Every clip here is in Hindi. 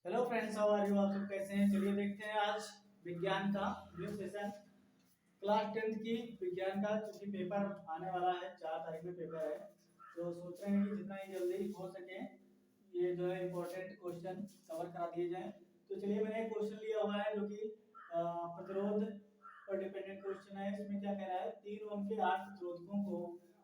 Hello friends, how are you? आप सब कैसे हैं? चलिए देखते हैं आज विज्ञान का न्यू सेशन, क्लास 10th की विज्ञान का, क्योंकि पेपर आने वाला है। 4 तारीख में पेपर है, तो सोच रहे हैं कि जितना ही जल्दी हो सके ये जो है इम्पोर्टेंट क्वेश्चन कवर करा दिए जाएं। तो चलिए, मैंने एक क्वेश्चन लिया हुआ है जो कि प्रतिरोध पर डिपेंडेंट क्वेश्चन है। इसमें क्या कह रहा है, 3 ओम के 8 प्रतिरोधकों को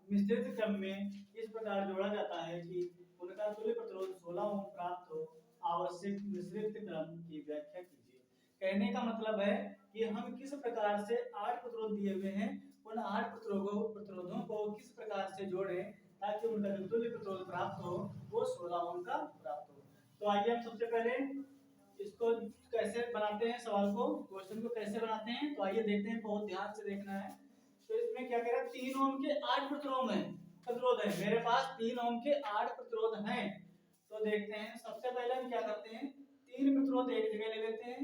मिश्रित क्रम में इस प्रकार जोड़ा जाता है कि उनका तुल्य प्रतिरोध 16 ओम प्राप्त हो। आवश्यक मिश्रित क्रम की व्याख्या कीजिए। कहने का मतलब है कि हम किस प्रकार से 8 प्रतिरोध दिए हुए हैं, उन 8 प्रतिरोधों को किस प्रकार से जोड़ें ताकि उनका जो तुल्य प्रतिरोध प्राप्त हो वो 16 ओम का प्राप्त हो। तो आइए हम सबसे पहले इसको कैसे बनाते हैं, सवाल को, क्वेश्चन को कैसे बनाते हैं, तो आइए देखते हैं। बहुत ध्यान से देखना है। तो इसमें क्या कह रहा है, 3 ओम के 8 प्रतिरोध है। मेरे पास 3 ओम के 8 प्रतिरोध हैं। तो देखते हैं, सबसे पहले हम क्या करते हैं, 3 प्रतिरोध एक जगह ले लेते हैं।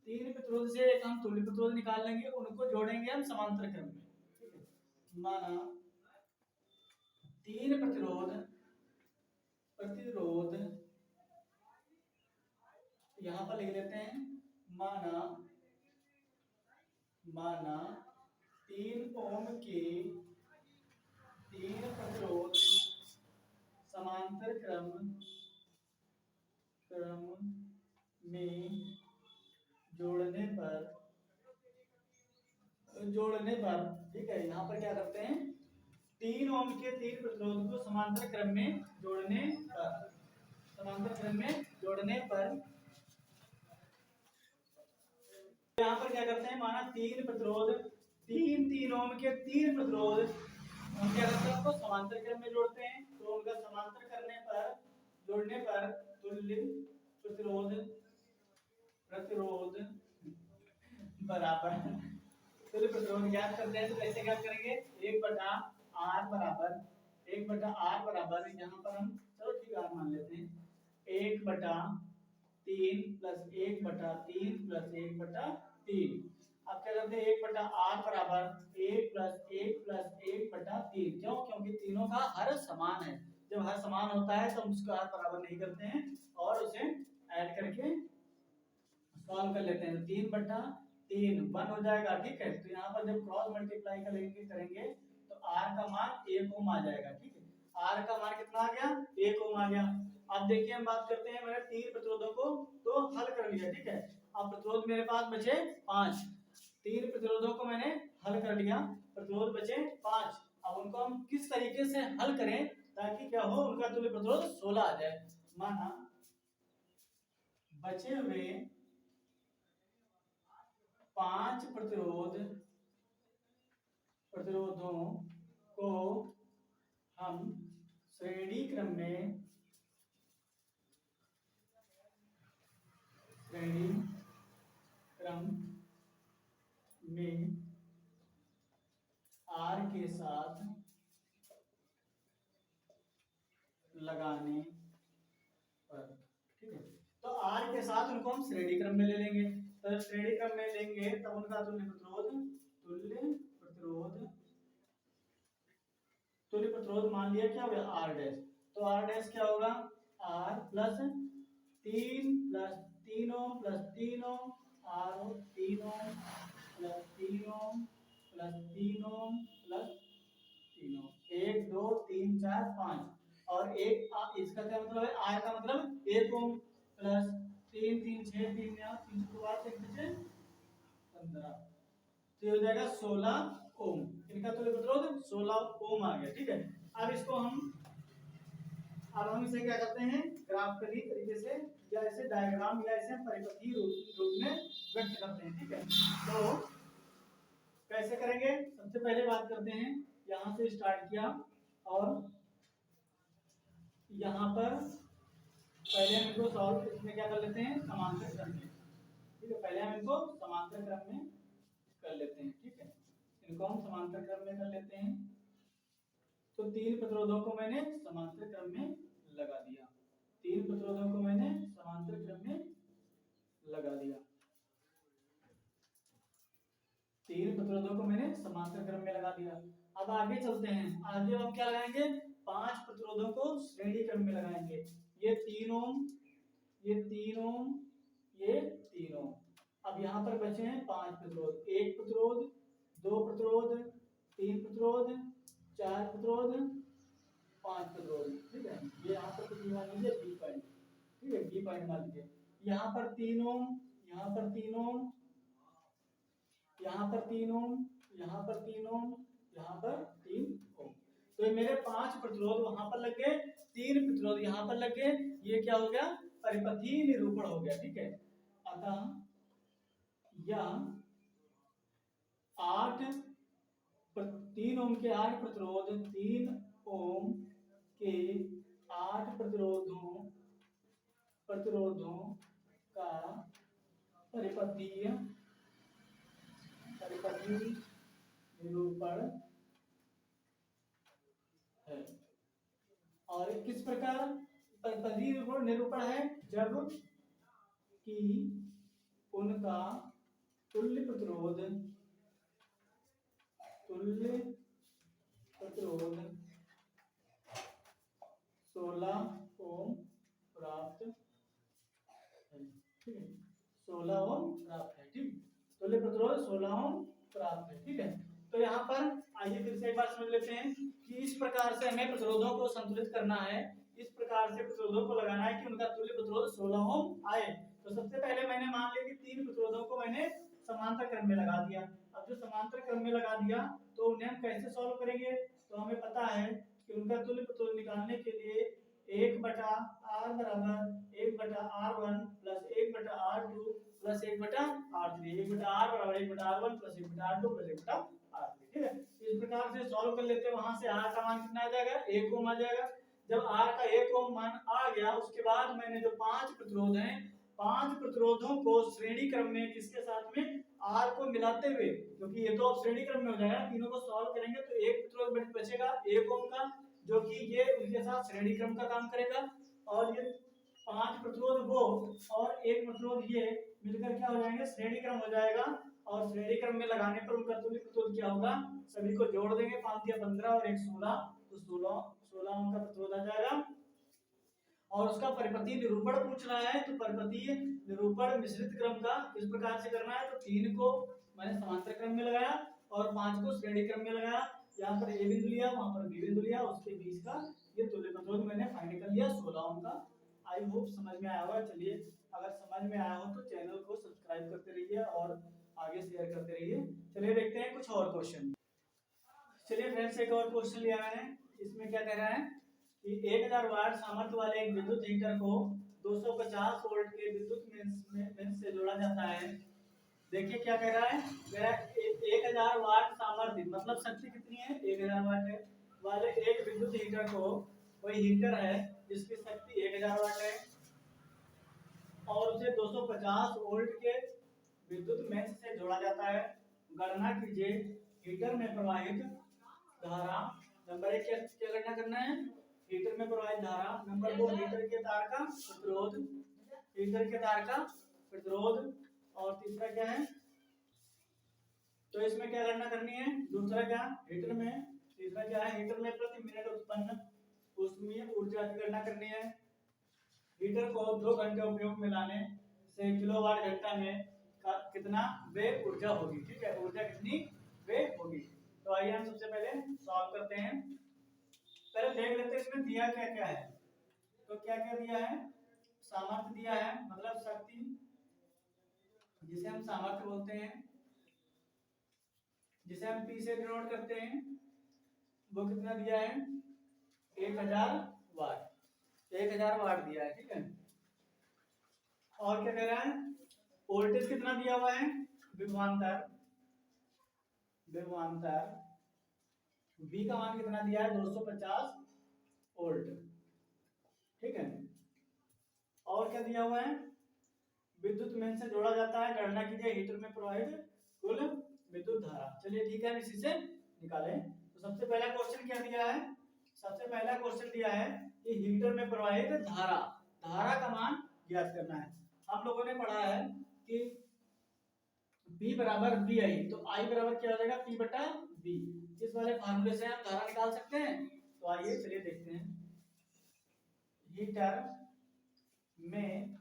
3 प्रतिरोध से एक हम तुल्य प्रतिरोध निकाल लेंगे, उनको जोड़ेंगे हम समांतर क्रम में। ठीक है, माना 3 प्रतिरोध यहां पर लिख लेते हैं। माना माना 3 ओम के 3 प्रतिरोध समांतर क्रम में जोड़ने पर ठीक है, यहाँ पर क्या करते हैं, 3 ओम के 3 प्रतिरोध को समांतर क्रम में जोड़ने पर यहाँ पर क्या करते हैं, माना 3 प्रतिरोध, 3 ओम के 3 प्रतिरोध हम क्या करते हैं, उनको समांतर क्रम में जोड़ते हैं। तो उनका समांतर जोड़ने पर तुल्य प्रतिरोध बराबर तुल्य प्रतिरोध ज्ञात करते हैं। तो कैसे ज्ञात करेंगे, 1/r बराबर यहाँ पर हम, चलो ठीक है, r मान लेते हैं। 1/3 प्लस 1/3 प्लस 1/3। अब क्या करते हैं, 1/r बराबर 1 प्लस 1 प्लस 1/3। क्यों? क्योंकि तीनों का हर समान है। जब हर समान होता है तो हम उसको हर बराबर नहीं करते हैं और उसे ऐड करके सॉल्व कर लेते हैं। 3/3 1 हो जाएगा। ठीक है, तो यहाँ पर जब क्रॉस मल्टीप्लाई करेंगे तो r का मान 1 ओम आ जाएगा। ठीक है, r का मान कितना आ गया, 1 ओम आ गया। अब देखिए, हम बात करते हैं, मैंने 3 प्रतिरोधों को तो हल कर लिया। ठीक है, अब प्रतिरोध मेरे पास बचे 5। 3 प्रतिरोधों को मैंने हल कर लिया, प्रतिरोध बचे 5। अब उनको हम किस तरीके से हल करें ताकि क्या हो, उनका तुल्य प्रतिरोध 16 आ जाए। माना बचे हुए 5 प्रतिरोधों को हम श्रेणी क्रम में R के साथ लगाने पर, ठीक है, तो R के साथ उनको हम श्रेणी क्रम में ले लेंगे। तो श्रेणी क्रम में लेंगे तब उनका तुल्य प्रतिरोध मान लिया क्या होगा, R डैश। तो R डैश क्या होगा, R प्लस 3 ओम प्लस 3 ओम, R 3 ohm plus 3 ohm plus 3 ohm plus 3 ओम, 1 2 3 4 5। और एक इसका क्या मतलब है, R का मतलब 1 ओम प्लस 3 3 6 3 3 के बाद 15, तो ये हो जाएगा 16 ओम। इनका तुल्य प्रतिरोध 16 ओम आ गया। ठीक है, अब हम इसे क्या करते हैं, ग्राफिकली तरीके से या ऐसे डायग्राम या ऐसे परिपथीय रूप में व्यक्त करते हैं। ठीक है, तो कैसे करेंगे, सबसे पहले बात करते हैं, यहां से स्टार्ट किया और यहां पर पहले हम इनको सॉल्व इसमें क्या कर लेते हैं, समांतर क्रम में। ठीक है, पहले हम इनको समांतर क्रम में कर लेते हैं। ठीक है, इनको हम समांतर क्रम में कर लेते हैं। तो 3 प्रतिरोधों को मैंने समांतर क्रम में लगा दिया। 3 प्रतिरोधों को मैंने समांतर क्रम में लगा दिया। 3 प्रतिरोधों को मैंने समांतर क्रम में लगा दिया। अब आगे चलते हैं, आगे हम क्या लगाएंगे, 5 प्रतिरोधों को श्रेणी क्रम में लगाएंगे। ये 3 ओम ये 3 ओम, ये 3 ओम। अब यहाँ पर बचे हैं 5 प्रतिरोध, 1 प्रतिरोध, 2 प्रतिरोध, 3 प्रतिरोध, 4 प्रतिरोध, 5 प्रतिरोध। ठीक है, ये यहाँ पर कुछ मान लीजिए बी पॉइंट। ठीक है, बी पॉइंट मान लीजिए। यहाँ पर 3 ओम, यहाँ पर 3 ओम, यहाँ पर 3 ओम, यहाँ पर 3 ओम, यहाँ पर 3 ओम। तो ये मेरे 5 प्रतिरोध वहां पर लग गए, 3 प्रतिरोध यहाँ पर लग गए। ये क्या हो गया, परिपथीय निरूपण हो गया। ठीक है, अतः यह 3 ओम के 8 प्रतिरोध, 3 ओम के 8 प्रतिरोधों का परिपथीय निरूपण है। और किस प्रकार परिपथीय निरूपण है, जब कि उनका तुल्य प्रतिरोध 16 ओम प्राप्त है। ठीक है, 16 ओम प्राप्त है। ठीक, तुल्य प्रतिरोध 16 ओम प्राप्त है। ठीक है, तो यहाँ पर आइए फिर से एक बार समझ लेते हैं कि इस प्रकार से हमें प्रतिरोधों को संतुलित करना है, इस प्रकार से प्रतिरोधों को लगाना है कि उनका तुल्य प्रतिरोध 16 ओम आए। तो सबसे पहले मैंने मान लिया कि 3 प्रतिरोधों को मैंने समांतर क्रम में लगा दिया। अब जो समांतर क्रम में लगा दिया तो उन्हें हम कैसे सॉल्व करेंगे, तो हमें पता है कि उनका तुल्य प्रतिरोध निकालने के लिए 1/r बराबर 1/r1 plus 1/r2 plus 1/r3, 1/r बराबर 1/r1 plus 1/r2 plus 1/r3। ठीक है, इस प्रकार से सॉल्व कर लेते हैं। वहां से r का मान कितना आ जाएगा, 1 ओम आ जाएगा। जब r का 1 ओम मान आ गया, उसके बाद मैंने जो 5 प्रतिरोध हैं, 5 प्रतिरोधों को श्रेणी क्रम में किसके साथ में, r को मिलाते हुए, क्योंकि ये तो अब श्रेणी क्रम में हो जाएगा, तीनों को सॉल्व करेंगे तो एक प्रतिरोध बचेगा 1 ओम का, जो कि ये उनके साथ श्रेणी क्रम का काम करेगा। और ये 5 प्रतिरोध वो और 1 प्रतिरोध ये मिलकर क्या हो जाएंगे, श्रेणी क्रम हो जाएगा। और श्रेणी क्रम में लगाने पर उनका तुल्य प्रतिरोध क्या होगा, सभी को जोड़ देंगे, 5 या 15 और 1 16, तो 16 ओम का प्रतिरोध आ जाएगा। और उसका परिपथीय निरूपण पूछ रहा है, तो परिपथीय निरूपण मिश्रित क्रम का किस प्रकार से करना है, तो 3 को मैंने समांतर क्रम में लगाया और 5 को श्रेणी क्रम में लगाया। यहाँ पर ए बिंदु लिया, वहां पर बी बिंदु लिया, उसके बीच का ये तुल्य प्रतिरोध मैंने फाइंड कर लिया 16 ओम का। आई होप समझ में आया होगा। चलिए, अगर समझ में आया हो तो चैनल को सब्सक्राइब करते रहिए और आगे शेयर करते रहिए। चलिए देखते हैं कुछ और क्वेश्चन। चलिए फ्रेंड्स, एक और क्वेश्चन लिया मैंने। इसमें क्या कह रहा है कि 1000 वाट सामर्थ्य वाले एक विद्युत हीटर को 250 वोल्ट के विद्युत मेंस से जोड़ा जाता है। देखिए क्या कह रहा है, कह रहा है 1000 वाट सामर्थ्य मतलब शक्ति कितनी है, 1000 वाट है, वाले एक विद्युत हीटर को, कोई हीटर है जिसकी शक्ति 1000 वाट है और उसे 250 वोल्ट के विद्युत मेंस से जोड़ा जाता है। गणना कीजिए हीटर में प्रवाहित धारा। नंबर 1 क्या गणना करना है, हीटर में प्रवाहित धारा। नंबर 2 हीटर के तार का प्रतिरोध, हीटर के तार का प्रतिरोध। और तीसरा क्या है, तो इसमें क्या गणना करनी है, दूसरा क्या हीटर में, तीसरा क्या है हीटर में प्रति मिनट उत्पन्न ऊष्मीय ऊर्जा की गणना करनी है। हीटर को 2 घंटे उपयोग में लाने से किलोवाट घंटा में कितना वे ऊर्जा होगी। ठीक है, ऊर्जा कितनी वे होगी। तो आइए हम सबसे पहले सॉल्व करते हैं। पहले देख लेते हैं इसमें दिया क्या क्या है। तो क्या क्या दिया है, सामर्थ्य दिया है, मतलब शक्ति, जिसे हम सामर्थ्य बोलते हैं, जिसे हम P से डिनोट करते हैं, वो कितना दिया है, 1000 वाट, 1000 वाट दिया है। ठीक है, और क्या कह रहा है, वोल्टेज कितना दिया हुआ है, विभवांतर, विभवांतर V का मान कितना दिया है, 250 वोल्ट। ठीक है, और क्या दिया हुआ है, विद्युत मेंस से जोड़ा जाता है। गणना कीजिए हीटर में प्रवाहित कुल विद्युत धारा। चलिए ठीक है, हम इसी से निकालें। तो सबसे पहला क्वेश्चन क्या दिया है, सबसे पहला क्वेश्चन दिया है कि हीटर में प्रवाहित धारा, धारा का मान ज्ञात करना है। हम लोगों ने पढ़ा है कि P बराबर VI, तो I बराबर क्या हो जाएगा, P बटा V। इस वाले फार्मूले से हम धारा निकाल सकते हैं। तो आइए चलिए देखते हैं। हीटर में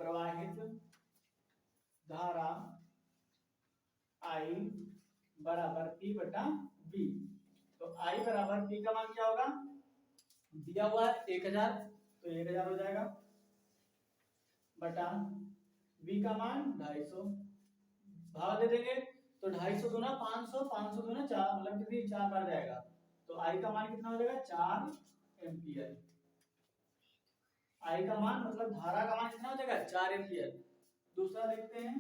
प्रवाहित धारा I बराबर P बटा V। तो I बराबर P का मान क्या होगा, दिया हुआ है 1000, तो 1000 हो जाएगा, बटा V का मान 250, भाग दे देंगे तो 250 दूना 500, 500 दूना 4, मतलब कितनी 4 बार जाएगा, तो I का मान कितना हो जाएगा 4 एम्पियर। I का मान मतलब धारा का मान कितना हो जाएगा 4 एम्पियर। दूसरा देखते हैं,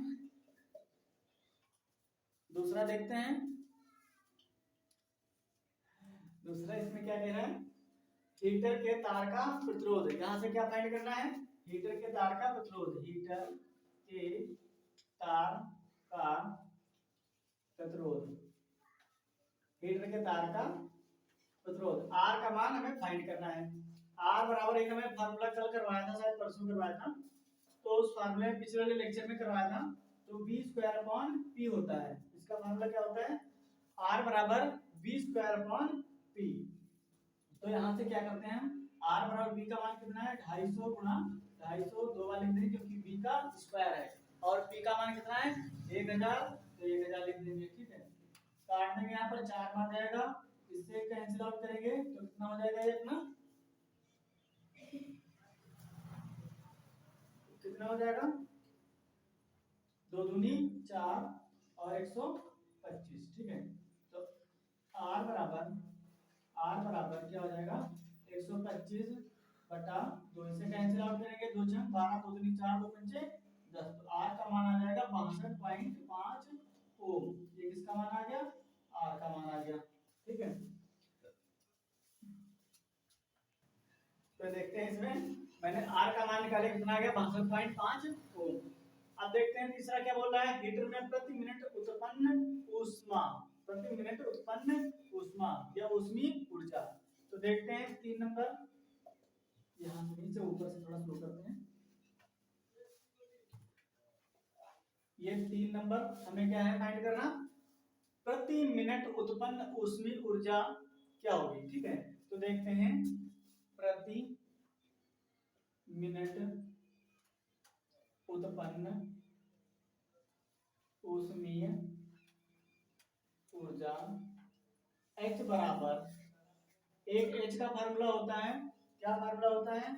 दूसरा इसमें क्या कह रहा है, हीटर के तार का प्रतिरोध। यहां से क्या फाइंड करना है, हीटर के तार का प्रतिरोध, हीटर के तार का प्रतिरोध, हीटर के तार का प्रतिरोध, R का मान हमें फाइंड करना है। R बराबर एक हमें फार्मूला कल करवाया था, शायद परसों करवाया था, तो उस फार्मूले पिछले वाले लेक्चर में करवाया था, तो v स्क्वायर अपॉन p होता है। इसका फार्मूला क्या होता है, R बराबर v स्क्वायर अपॉन p। तो यहाँ से क्या करते हैं हम, R बराबर v का मान कितना है 250 गुणा 250, दो बार लिख देंगे क्योंकि v का स्क्वायर है, और p का मान कितना है 1000, तो 1000 लिख देंगे, ठीक है। काटने में यहाँ पर 4 बार जाएगा, इससे कैंसिल आउट करेंगे तो कितना हो जाएगा ये अपना, कितना हो जाएगा 2 दूनी 4 और 125, ठीक है। तो R बराबर क्या हो जाएगा 125 बटा 2, इसे कैंसिल आउट करेंगे, 2 छंग 12, 2 दूनी 4, 2 पंचे 10, तो R का मान आ जाएगा 62.5 ओम। ये किसका मान आ गया, R का मान आ गया, ठीक है। तो देखते हैं इसमें मैंने R का मान निकाले, कितना आ गया 62.5 ओम। अब देखते हैं तीसरा क्या बोल रहा है, हीटर में प्रति मिनट उत्पन्न ऊष्मा, प्रति मिनट उत्पन्न ऊष्मा या ऊष्मीय ऊर्जा। तो देखते हैं 3 नंबर, यहाँ से नीचे ऊपर से थोड़ा स्लो करते हैं, ये 3 नंबर हमें क्या है फाइंड करना, प्रति मिनट उत्पन्न ऊष्मीय ऊर्जा क्या होगी, ठीक है। तो देखते हैं प्रति मिनट उत्पन्न ऊष्मीय ऊर्जा H बराबर, एक H का फार्मूला होता है, क्या फार्मूला होता है,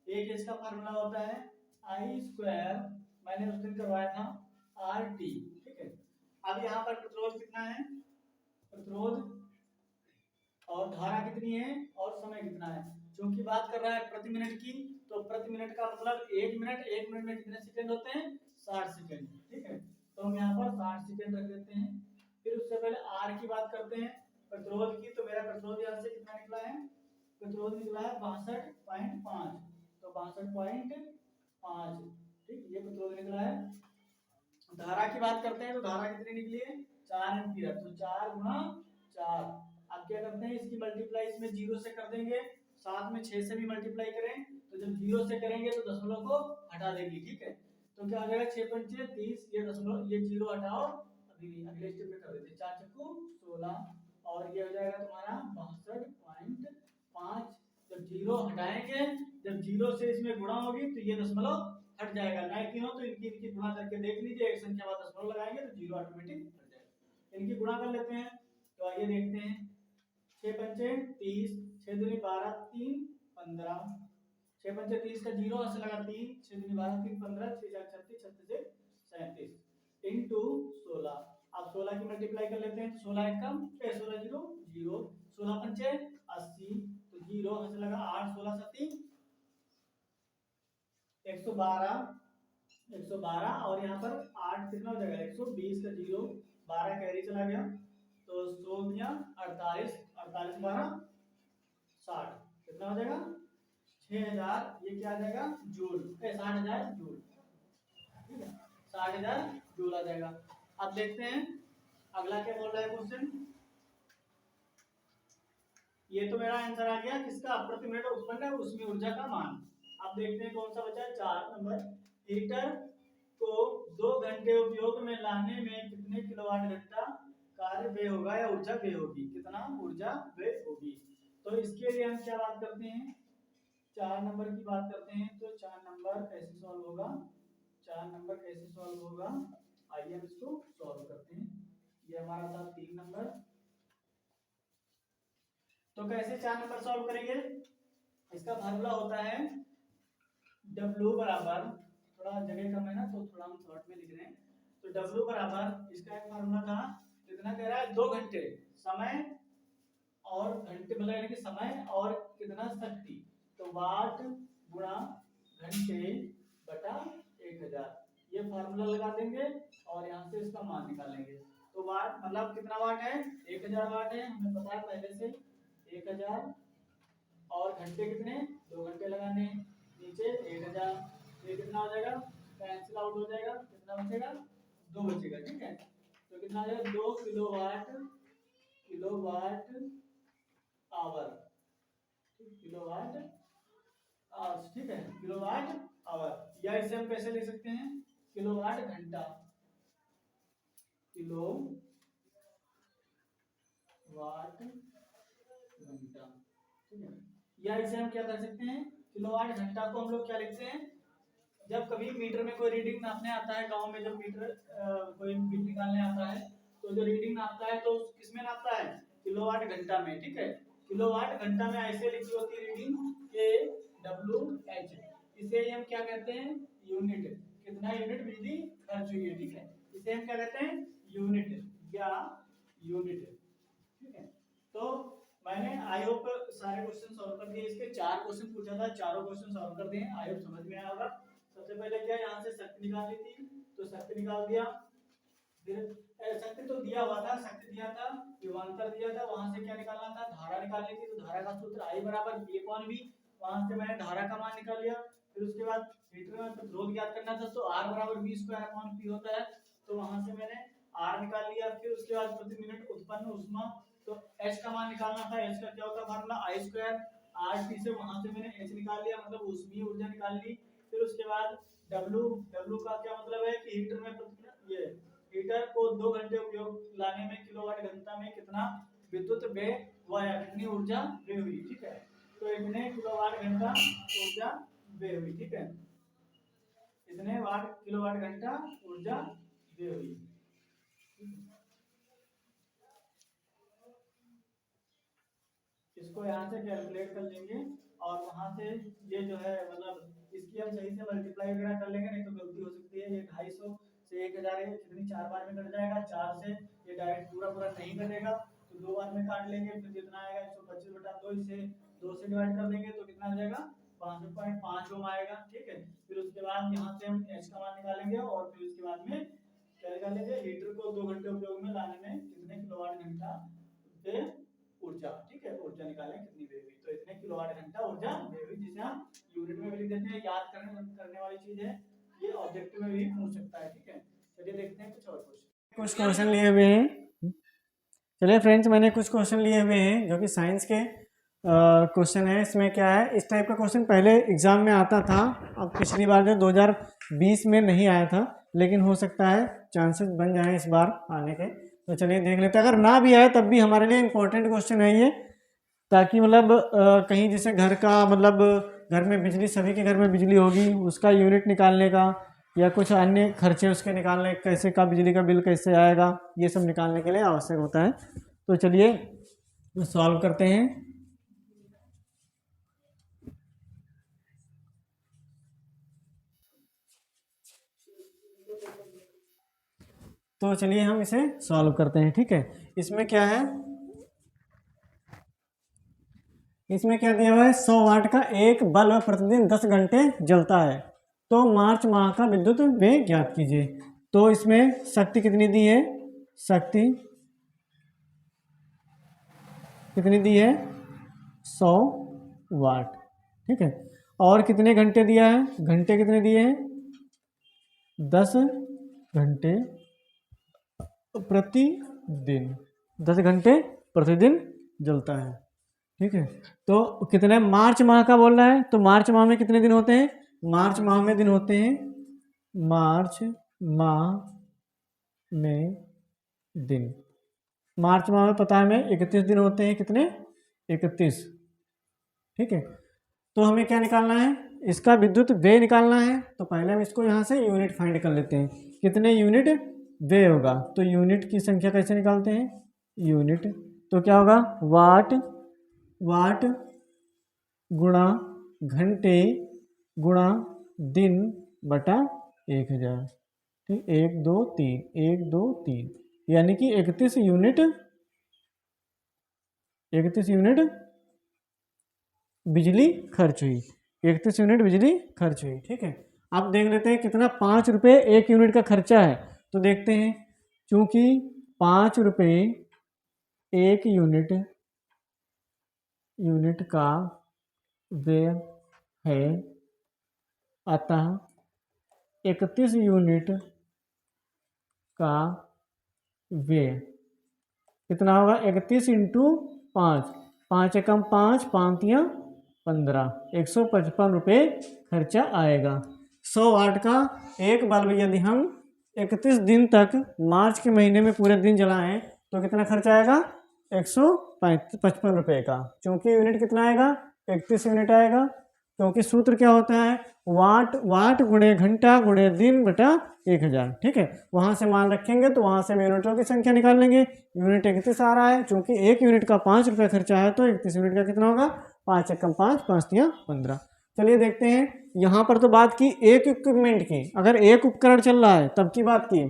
एक H का फार्मूला होता है I स्क्वायर, मैंने उस दिन करवाया था RT, ठीक है। अब यहाँ पर प्रतिरोध कितना है, प्रतिरोध और धारा कितनी है और समय कितना है, क्योंकि बात कर रहा है प्रति मिनट की, तो प्रति मिनट का मतलब 1 मिनट में कितने सेकंड होते हैं 60 सेकंड, ठीक है। तो हम यहाँ पर 60 सेकंड रख देते हैं। फिर उससे पहले R की बात करते हैं, प्रतिरोध की, तो मेरा प्रतिरोध यहाँ से कितना निकला है, प्रतिरोध निकला है 62.5, तो 62.5, ठीक, ये प्रतिरोध निकला है। धारा की बात करते हैं, तो धारा कितनी निकली है 4 एम्पीयर, तो 4 गुणा 4। अब क्या करते हैं, इसकी मल्टीप्लाई इसमें 0 से कर देंगे, साथ में 6 से भी मल्टीप्लाई करें, तो जब 0 से करेंगे तो दशमलव को हटा देंगे, ठीक है। तो क्या आ जाएगा 6 पंचे 30, ये दशमलव, ये 0 हटाओ, अगले स्टेप में कर देते हैं, 4 चक्कू 16, और ये हो जाएगा तुम्हारा 62.5। जब 0 हटाएंगे, जब 0 से इसमें गुणा होगी तो ये दशमलव हट जाएगा, ना तीनों, तो इनकी गुणा करके देख लीजिए, एक संख्या बाद दशमलव लगाएंगे तो 0 ऑटोमेटिक हट जाएगा। इनकी गुणा कर लेते हैं, तो आइए देखते हैं, 6 पंचे 30, 6 दूनी 12, 3 15, 6 पंचे 30 का 0 ऐसे लगा 3, 6 दूनी 12, 3 15, 6 4 36, 36 37 इनटू 16। अब 16 की मल्टीप्लाई कर लेते हैं, तो 16 एक कम 16 0 0, 16 पंचे 80, तो 0 ऐसे लगा 8, 16 7 112, और यहाँ पर 8 कितना हो जाएगा 120 का 0, 12 कैरी चला गया, तो 100 या 48, 48 12 60, कितना हो जाएगा 6000, ये क्या आ जाएगा जूल, 60,000 जूल, ठीक है, 60,000 जूल आ जाएगा। अब देखते हैं अगला क्या बोल रहा है क्वेश्चन, ये तो मेरा आंसर आ गया किसका, प्रति मिनट उत्पन्न है उसमें ऊर्जा का मान। अब देखते हैं कौन सा बचा है, 4 नंबर, हीटर को 2 घंटे उपयोग में लाने में कितने किलोवाट घंटा कार्य व्यय होगा या ऊर्जा व्यय होगी, कितना ऊर्जा व्यय होगी। तो इसके लिए हम क्या बात करते हैं, 4 नंबर की बात करते हैं, तो 4 नंबर कैसे सॉल्व होगा, 4 नंबर कैसे सॉल्व होगा, आइए हम इसको सॉल्व करते हैं। ये हमारा था 3 नंबर। तो कैसे 4 नंबर सॉल्व करेंगे, इसका फार्मूला होता है W बराबर, थोड़ा जगह कम है ना तो थोड़ा हम शॉर्ट में लिख रहे हैं। तो W बराबर इसका एक फार्मूला था, कितना कह रहा है 2 घंटे समय और घंटे मतलब यानी कि समय और कितना शक्ति, तो वाट गुणा घंटे बटा 1000, ये फार्मूला लगा देंगे और यहाँ से इसका मान निकालेंगे। तो वाट मतलब कितना वाट है, 1000 वाट है, हमें पता है पहले से 1000, और घंटे कितने 2 घंटे लगाने हैं, नीचे 1000, ये कितना हो जाएगा, कैंसिल आउट हो जाएगा, कितना बचेगा 2 बचेगा, ठीक है। तो कितना आ जाएगा 2 किलोवाट आवर, किलोवाट आवर, ठीक है, किलोवाट आवर। या इसे हम कैसे लिख सकते हैं, किलोवाट घंटा, किलोवाट घंटा, ठीक है। या इसे हम क्या कर सकते हैं, किलोवाट घंटा को हम लोग क्या लिखते हैं, जब कभी मीटर में कोई रीडिंग नापने आता है, गांव में जब मीटर कोई बिल निकालने आता है तो जो रीडिंग नापता है तो किसमें नापता है, किलोवाट घंटा में, ठीक है। किलोवाट घंटा में ऐसे लिखी होती है रीडिंग KWH, इसे हम क्या कहते हैं, यूनिट, कितना यूनिट बिजली खर्च हुई है, ठीक है, इसे हम क्या कहते हैं, यूनिट या यूनिट, ठीक है। तो मैंने आई होप सारे क्वेश्चन सॉल्व कर दिए, इसके 4 क्वेश्चन पूछा था, चारों क्वेश्चन सॉल्व कर दिए, आई होप समझ में आया होगा। सबसे पहले क्या, यहाँ से शक्ति निकालनी थी तो शक्ति निकाल दिया, फिर शक्ति तो दिया हुआ था, शक्ति दिया था, विभवांतर दिया था, वहां से क्या निकालना था, धारा निकालनी थी, तो धारा का सूत्र I बराबर V/V, वहां से मैंने धारा का मान निकाल लिया। फिर उसके बाद मीटर में प्रतिरोध ज्ञात करना था, तो R बराबर V²/P होता है, तो वहां से मैंने R निकाल लिया। फिर उसके बाद प्रति मिनट उत्पन्न ऊष्मा, तो H का मान निकालना था, H का क्या होता है फार्मूला, I²RT, से वहां से मैंने H निकाल लिया, मतलब ऊष्मीय ऊर्जा निकाल ली। फिर उसके बाद W का क्या मतलब है कि हीटर में ये हीटर को 2 घंटे उपयोग लाने में किलोवाट घंटा में कितना विद्युत व्यय हुआ या कितनी ऊर्जा व्यय हुई, ठीक है। तो इतने किलोवाट घंटा ऊर्जा व्यय हुई, ठीक है, इतने किलोवाट घंटा ऊर्जा व्यय हुई। इसको यहाँ से कैलकुलेट कर लेंगे और वहां से ये जो है मतलब इसकी हम सही से मल्टीप्लाई वगैरह कर लेंगे, नहीं तो गलती हो सकती है। ये 250 से 1000 है, कितनी 4 बार में कट जाएगा, 4 से ये डायरेक्ट पूरा पूरा नहीं कटेगा, तो 2 बार में काट लेंगे, फिर जितना आएगा 125/2, इसे 2 से डिवाइड कर देंगे तो कितना आ जाएगा 65.5 ओम आएगा, ठीक है। फिर उसके बाद यहाँ से हम H का मान निकालेंगे और फिर उसके बाद में क्या निकालेंगे, हीटर को 2 घंटे उपयोग में लाने में कितने किलोवाट घंटा ऊर्जा, ठीक है, ऊर्जा निकालें कितनी व्यय हुई, तो इतने किलोवाट घंटा ऊर्जा व्यय हुई, जिसे हम यूनिट में भी लिख देते हैं, याद करने वाली चीज है, ये ऑब्जेक्टिव में भी पूछ सकता है, ठीक है। चलिए देखते हैं कुछ और कुछ क्वेश्चन लिए हुए हैं। चलिए फ्रेंड्स, मैंने कुछ क्वेश्चन लिए हुए हैं जो कि साइंस के क्वेश्चन है। इसमें क्या है, इस टाइप का क्वेश्चन पहले एग्जाम में आता था, अब पिछली बार जो 2020 में नहीं आया था, लेकिन हो सकता है चांसेस बन जाएं इस बार आने के। तो चलिए देख लेते हैं, अगर ना भी आए तब भी हमारे लिए इम्पोर्टेंट क्वेश्चन है ये, ताकि मतलब कहीं जैसे घर का मतलब घर में बिजली, सभी के घर में बिजली होगी, उसका यूनिट निकालने का या कुछ अन्य खर्चे उसके निकालने, कैसे का बिजली का बिल कैसे आएगा, ये सब निकालने के लिए आवश्यक होता है। तो चलिए सॉल्व करते हैं। तो चलिए हम इसे सॉल्व करते हैं, ठीक है। इसमें क्या है, इसमें क्या दिया हुआ है, 100 वाट का एक बल्ब प्रतिदिन 10 घंटे जलता है, तो मार्च माह का विद्युत व्यय ज्ञात कीजिए। तो इसमें शक्ति कितनी दी है, शक्ति कितनी दी है 100 वाट, ठीक है। और कितने घंटे दिया है, घंटे कितने दिए हैं 10 घंटे प्रतिदिन, 10 घंटे प्रतिदिन जलता है, ठीक है। तो कितने मार्च माह का बोल रहा है, तो मार्च माह में कितने दिन होते हैं, मार्च माह में दिन होते हैं, मार्च माह में दिन, मार्च माह में पता है हमें 31 दिन होते हैं, कितने 31, ठीक है। तो हमें क्या निकालना है, इसका विद्युत व्यय निकालना है तो पहले हम इसको यहाँ से यूनिट फाइंड कर लेते हैं, कितने यूनिट व्यय होगा। तो यूनिट की संख्या कैसे निकालते हैं, यूनिट तो क्या होगा, वाट, वाट गुणा घंटे गुणा दिन बटा 1000, ठीक, 1 2 3 1 2 3, यानी कि 31 यूनिट बिजली खर्च हुई, 31 यूनिट बिजली खर्च हुई। ठीक है, अब देख लेते हैं कितना, 5 रुपये 1 यूनिट का खर्चा है। तो देखते हैं, चूंकि 5 रुपये 1 यूनिट का व्यय है, अतः 31 यूनिट का व्यय कितना होगा, 31 इंटू 5, 5 एकम 5, 5 या 15, 155 रुपये खर्चा आएगा। 100 वाट का एक बल्ब यदि हम 31 दिन तक मार्च के महीने में पूरे दिन जलाएं तो कितना खर्चा आएगा, 155 रुपये का। क्योंकि यूनिट कितना आएगा, 31 यूनिट आएगा। क्योंकि सूत्र क्या होता है, वाट गुणे घंटा गुणे दिन बटा 1000। ठीक है, वहाँ से मान रखेंगे तो वहाँ से हम यूनिटों की संख्या निकाल लेंगे। यूनिट 31 आ रहा है, चूंकि 1 यूनिट का 5 रुपये खर्चा है तो 31 यूनिट का कितना होगा, 5 एकम 5, 5 तिया 15। चलिए देखते हैं, यहाँ पर तो बात की एक इक्विपमेंट की, अगर एक उपकरण चल रहा है तब की बात की,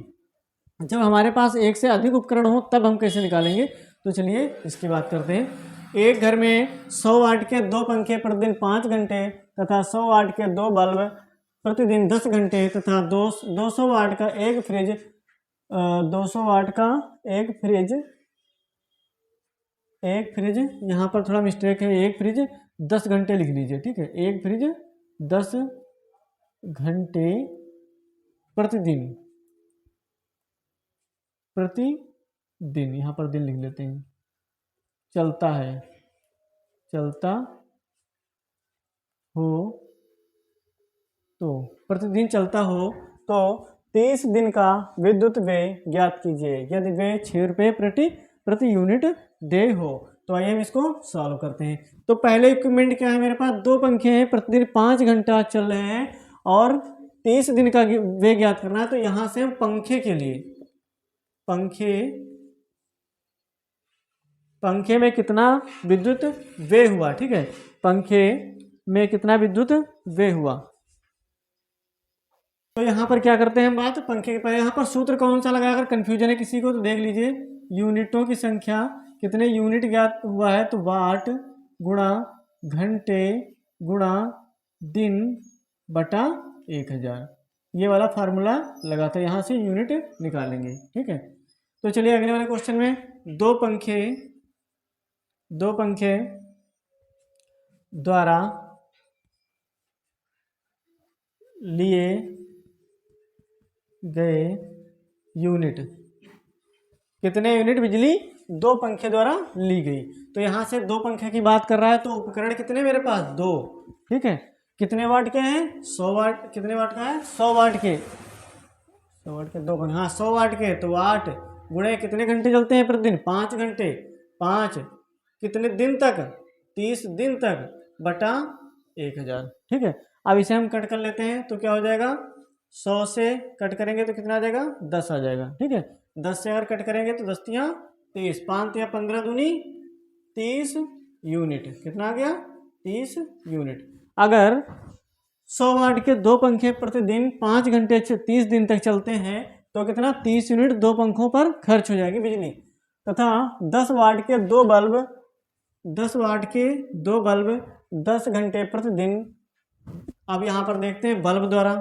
जब हमारे पास एक से अधिक उपकरण हो तब हम कैसे निकालेंगे। तो चलिए इसकी बात करते हैं। एक घर में 100 वाट के 2 पंखे प्रतिदिन 5 घंटे तथा 100 वाट के 2 बल्ब प्रतिदिन 10 घंटे तथा 200 वाट का एक फ्रिज 200 वाट का एक फ्रिज यहाँ पर थोड़ा मिस्टेक है, एक फ्रिज 10 घंटे लिख लीजिए। ठीक है, एक फ्रिज 10 घंटे प्रतिदिन यहाँ पर दिन लिख लेते हैं, चलता हो तो प्रतिदिन चलता हो तो 30 दिन का विद्युत व्यय ज्ञात कीजिए यदि व्यय 6 रुपये प्रति यूनिट देय हो। तो आइए हम इसको सॉल्व करते हैं। तो पहले इक्विपमेंट क्या है, मेरे पास 2 पंखे हैं, प्रतिदिन 5 घंटा चल रहे हैं और 30 दिन का व्यय ज्ञात करना है। तो यहाँ से हम पंखे के लिए, पंखे में कितना विद्युत व्यय हुआ, ठीक है, पंखे में कितना विद्युत व्यय हुआ। तो यहाँ पर क्या करते हैं हम बात पंखे के पहले, यहाँ पर सूत्र कौन सा लगा, अगर कन्फ्यूजन है किसी को तो देख लीजिए। यूनिटों की संख्या, कितने यूनिट ज्ञात हुआ है, तो वाट गुणा घंटे गुणा दिन बटा 1000, ये वाला फार्मूला लगा था, यहाँ से यूनिट निकालेंगे। ठीक है, तो चलिए अगले वाले क्वेश्चन में, दो पंखे द्वारा लिए गए यूनिट, कितने यूनिट बिजली 2 पंखे द्वारा ली गई। तो यहाँ से 2 पंखे की बात कर रहा है, तो उपकरण कितने मेरे पास 2। ठीक है, कितने वाट के हैं, 100 वाट, कितने वाट का है, 100 वाट के 2 पंखे, हाँ 100 वाट के। तो वाट गुणे कितने घंटे चलते हैं प्रतिदिन, 5 घंटे, 5 कितने दिन तक, 30 दिन तक बटा 1000। ठीक है, अब इसे हम कट कर लेते हैं तो क्या हो जाएगा, 100 से कट करेंगे तो कितना आ जाएगा, 10 आ जाएगा। ठीक है, 10 से अगर कट करेंगे तो 10 तिया 30, 5 तिया 15 दूनी 30 यूनिट, कितना आ गया, 30 यूनिट। अगर 100 वाट के 2 पंखे प्रतिदिन 5 घंटे से 30 दिन तक चलते हैं तो कितना, 30 यूनिट 2 पंखों पर खर्च हो जाएगी बिजली। तथा 10 वाट के 2 बल्ब 10 घंटे प्रतिदिन। अब यहाँ पर देखते हैं बल्ब द्वारा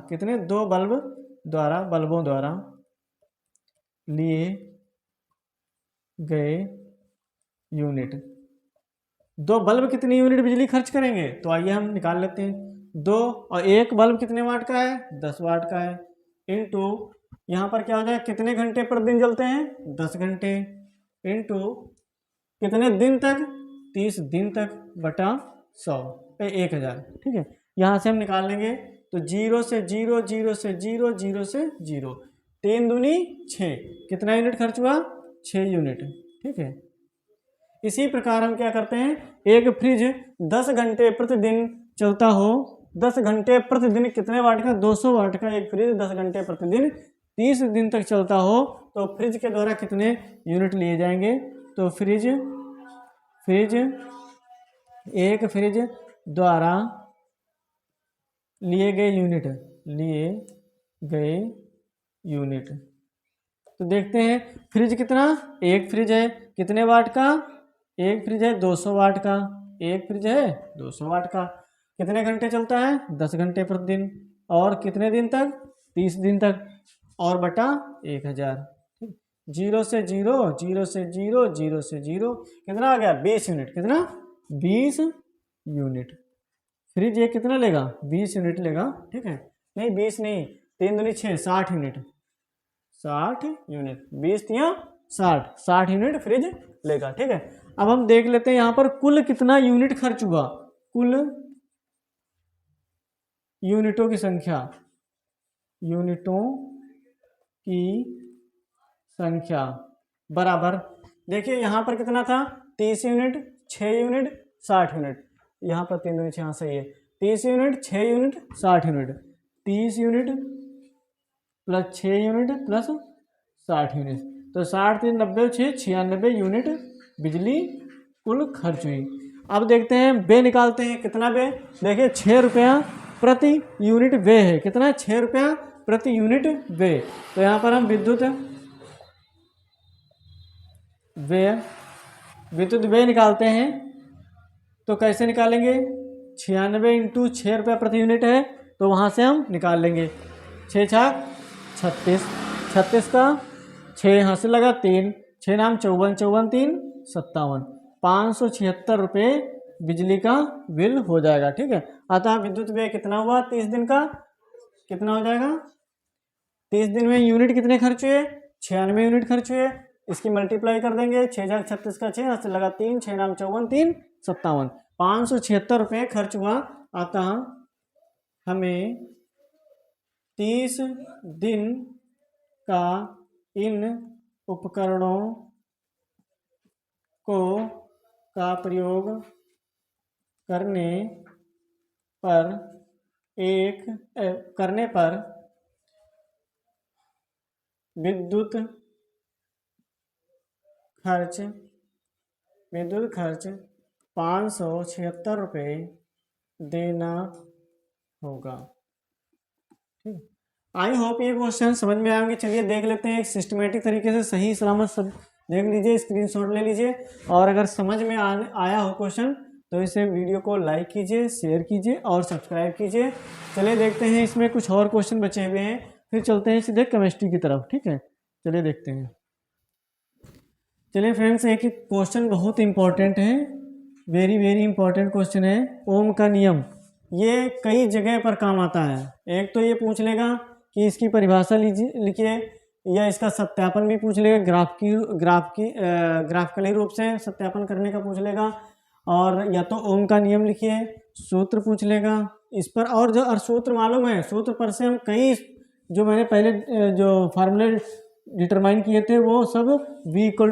कितने, 2 बल्बों द्वारा लिए गए यूनिट, 2 बल्ब कितनी यूनिट बिजली खर्च करेंगे। तो आइए हम निकाल लेते हैं, 2 और 1 बल्ब कितने वाट का है, 10 वाट का है, इनटू यहाँ पर क्या हो जाए, कितने घंटे प्रतिदिन जलते हैं, 10 घंटे, इनटू कितने दिन तक, 30 दिन तक बटा 100 पे 1000। ठीक है, यहाँ से हम निकाल लेंगे तो 0 से 0, 0 से 0, 0 से 0, 3 दूनी 6, कितना यूनिट खर्च हुआ, 6 यूनिट। ठीक है, इसी प्रकार हम क्या करते हैं, एक फ्रिज 10 घंटे प्रतिदिन चलता हो, 10 घंटे प्रतिदिन कितने वाट का, 200 वाट का एक फ्रिज 10 घंटे प्रतिदिन 30 दिन तक चलता हो, तो फ्रिज के द्वारा कितने यूनिट लिए जाएंगे। तो फ्रिज एक फ्रिज द्वारा लिए गए यूनिट। तो देखते हैं फ्रिज कितना, एक फ्रिज है कितने वाट का, एक फ्रिज है 200 वाट का, एक फ्रिज है 200 वाट का, कितने घंटे चलता है, 10 घंटे प्रतिदिन, और कितने दिन तक, 30 दिन तक, और बटा 1000। 0 से 0, 0 से 0, 0 से 0, कितना आ गया, 20 यूनिट। कितना, 20 यूनिट। फ्रिज ये कितना लेगा, 20 यूनिट लेगा, ठीक है। नहीं 20 नहीं, 3 दूनी 6, 60 यूनिट, 60 यूनिट, 20 या 60 यूनिट फ्रिज लेगा, ठीक है। अब हम देख लेते हैं यहाँ पर कुल कितना यूनिट खर्च हुआ, कुल यूनिटों की संख्या, बराबर, देखिए यहाँ पर कितना था, 30 यूनिट, 6 यूनिट, 60 यूनिट, यहाँ पर 3 दूनी 6, हाँ सही है, 30 unit, 6 unit, 60 unit, 30 unit plus 6 unit plus 60 unit, तो 60 3 90 6 96 यूनिट बिजली कुल खर्च हुई। अब देखते हैं व्यय निकालते हैं, कितना व्यय, देखिए 6 रुपया प्रति यूनिट व्यय है, कितना है, 6 रुपया प्रति यूनिट व्यय। तो यहाँ पर हम विद्युत व्यय निकालते हैं, तो कैसे निकालेंगे, 96 इंटू 6 रुपया प्रति यूनिट है, तो वहाँ से हम निकाल लेंगे, 6 छाक 36, 36 का 6 यहाँ से लगा 3, 6 नाम 54, 54 3 57, 576 रुपये बिजली का बिल हो जाएगा, ठीक है। अतः विद्युत व्यय कितना हुआ 30 दिन का, कितना हो जाएगा, 30 दिन में यूनिट कितने खर्च हुए, 96 यूनिट खर्च हुए, इसकी मल्टीप्लाई कर देंगे, 6 छाक 36 का 6 यहाँ से लगा 3, 6 नाम 54 3 57, 576 रुपये खर्च हुआ। अतः हमें 30 दिन का इन उपकरणों का प्रयोग करने पर विद्युत खर्च 576 रुपये देना होगा, ठीक। आई होप ये क्वेश्चन समझ में आएंगे। चलिए देख लेते हैं, एक सिस्टमेटिक तरीके से सही सलामत सब देख लीजिए, स्क्रीनशॉट ले लीजिए, और अगर समझ में आया हो क्वेश्चन तो इसे वीडियो को लाइक कीजिए, शेयर कीजिए और सब्सक्राइब कीजिए। चलिए देखते हैं, इसमें कुछ और क्वेश्चन बचे हुए हैं, फिर चलते हैं सीधे केमिस्ट्री की तरफ, ठीक है। चलिए देखते हैं। चलिए फ्रेंड्स, एक क्वेश्चन बहुत इंपॉर्टेंट है, वेरी वेरी इंपॉर्टेंट क्वेश्चन है, ओम का नियम। ये कई जगह पर काम आता है। एक तो ये पूछ लेगा कि इसकी परिभाषा लिखिए, या इसका सत्यापन भी पूछ लेगा, ग्राफिकली रूप से सत्यापन करने का पूछ लेगा, और या तो ओम का नियम लिखिए, सूत्र पूछ लेगा इस पर, और जो सूत्र मालूम है, सूत्र पर से हम कई जो मैंने पहले जो फार्मूले डिटरमाइन किए थे वो सब V =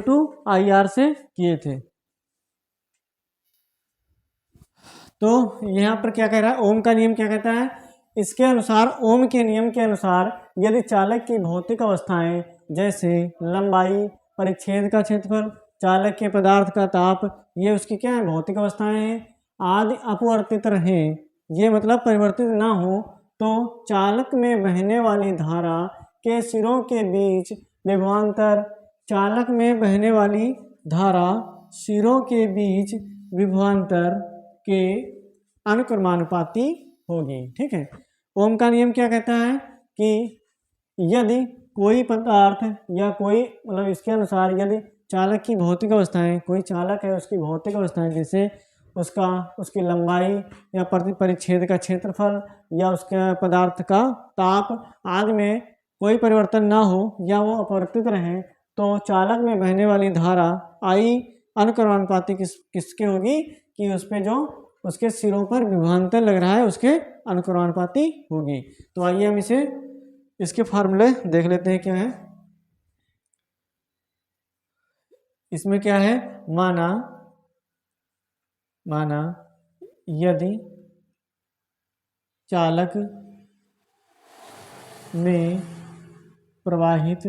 IR से किए थे। तो यहाँ पर क्या कह रहा है, ओम का नियम क्या कहता है, इसके अनुसार, ओम के नियम के अनुसार यदि चालक की भौतिक अवस्थाएं जैसे लंबाई, परिच्छेद का क्षेत्रफल, चालक के पदार्थ का ताप, ये उसकी क्या है, भौतिक अवस्थाएं हैं, आदि अपवर्तित रहें, ये मतलब परिवर्तित ना हो, तो चालक में बहने वाली धारा के सिरों के बीच विभवांतर, चालक में बहने वाली धारा सिरों के बीच विभवांतर के अनुक्रमानुपाती होगी, ठीक है। ओम का नियम क्या कहता है कि यदि कोई पदार्थ या कोई, मतलब इसके अनुसार यदि चालक की भौतिक अवस्थाएं, कोई चालक है उसकी भौतिक अवस्थाएं जैसे उसकी लंबाई या परिच्छेद का क्षेत्रफल या उसके पदार्थ का ताप आदि में कोई परिवर्तन ना हो या वो अपरिवर्तित रहे, तो चालक में बहने वाली धारा I अनुक्रमानुपाती किसके होगी, कि उस पे जो उसके सिरों पर विभवांतर लग रहा है उसके अनुक्रमानुपाती होगी। तो आइए हम इसके फार्मूले देख लेते हैं क्या है। इसमें क्या है, माना माना यदि चालक में प्रवाहित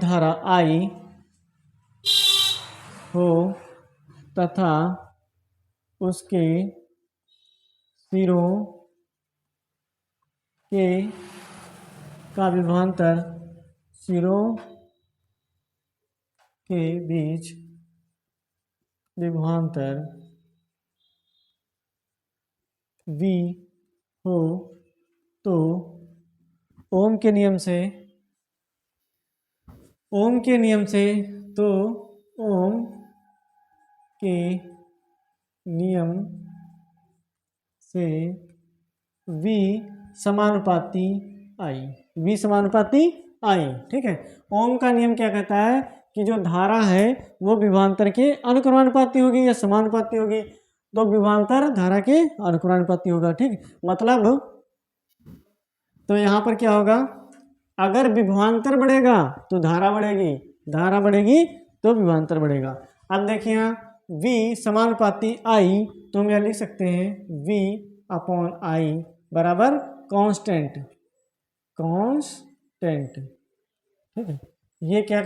धारा I हो तथा उसके सिरों का विभवांतर सिरों के बीच विभवांतर V हो तो ओम के नियम से ओम के नियम से V समानुपाती I, ठीक है। ओम का नियम क्या कहता है कि जो धारा है वो विभवांतर के अनुक्रमानुपाती होगी या समानुपाती होगी, तो विभवांतर धारा के अनुक्रमानुपाती होगा, ठीक। मतलब तो यहाँ पर क्या होगा, अगर विभवांतर बढ़ेगा तो धारा बढ़ेगी, धारा बढ़ेगी तो विभवांतर बढ़ेगा। अब देखिए यहाँ V समानुपाती I, तो हम यह लिख सकते हैं V अपॉन I बराबर कांस्टेंट, ठीक है। ये क्या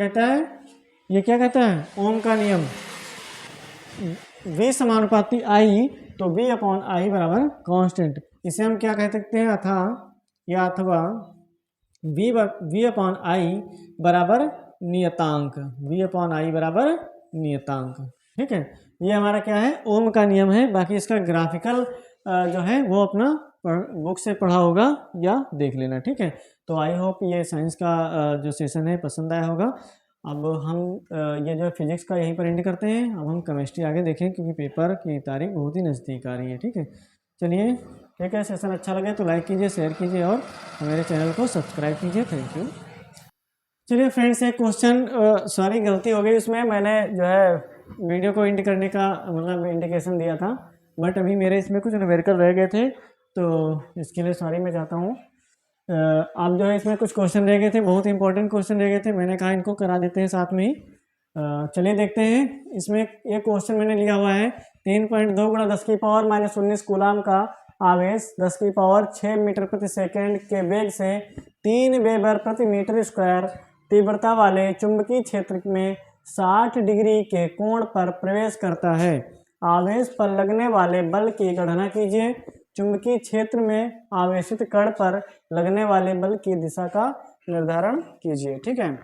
कहता है, ओम का नियम, V समानुपाती I तो V अपॉन I बराबर कांस्टेंट। इसे हम क्या कह सकते हैं, अथवा V अपॉन I बराबर नियतांक, ठीक है। ये हमारा क्या है, ओम का नियम है। बाकी इसका ग्राफिकल जो है वो अपना बुक से पढ़ा होगा या देख लेना, ठीक है। तो आई होप ये साइंस का जो सेशन है पसंद आया होगा। अब हम ये जो फिजिक्स का यहीं पर एंड करते हैं। अब हम केमिस्ट्री आगे देखें क्योंकि पेपर की तारीख बहुत ही नज़दीक आ रही है, ठीक है। चलिए ठीक है, सेशन अच्छा लगे तो लाइक कीजिए, शेयर कीजिए और मेरे चैनल को सब्सक्राइब कीजिए। Thank you. चलिए फ्रेंड्स, एक क्वेश्चन, सॉरी गलती हो गई, उसमें मैंने जो है वीडियो को एंड करने का मतलब इंडिकेशन दिया था, बट अभी मेरे इसमें कुछ न्यूमेरिकल रह गए थे, तो इसके लिए सॉरी मैं चाहता हूँ। आप जो है इसमें कुछ क्वेश्चन रह गए थे, बहुत इंपॉर्टेंट क्वेश्चन रह गए थे, मैंने कहा इनको करा देते हैं साथ में ही। चलिए देखते हैं। इसमें एक क्वेश्चन मैंने लिया हुआ है, 3.2 × 10⁻⁻19 कूलाम का आवेश 10⁻6 मीटर प्रति सेकेंड के वेग से 3 वेबर प्रति मीटर स्क्वायर तीव्रता वाले चुंबकीय क्षेत्र में 60 डिग्री के कोण पर प्रवेश करता है। आवेश पर लगने वाले बल की गणना कीजिए। चुंबकीय क्षेत्र में आवेशित कण पर लगने वाले बल की दिशा का निर्धारण कीजिए, ठीक है।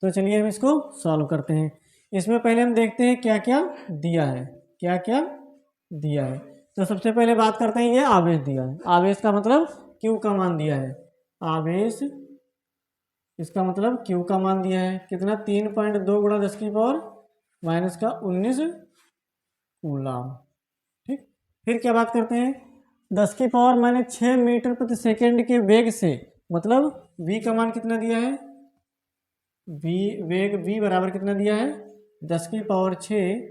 तो चलिए हम इसको सॉल्व करते हैं। इसमें पहले हम देखते हैं क्या क्या दिया है, तो सबसे पहले बात करते हैं, ये आवेश दिया है। आवेश का मतलब Q का मान दिया है, आवेश इसका मतलब Q का मान दिया है कितना, 3.2 × 10⁻⁻19 कूलाम, ठीक। फिर क्या बात करते हैं, 10⁻⁻6 मीटर प्रति सेकेंड के वेग से, मतलब V का मान कितना दिया है, वेग V बराबर कितना दिया है, 10⁻6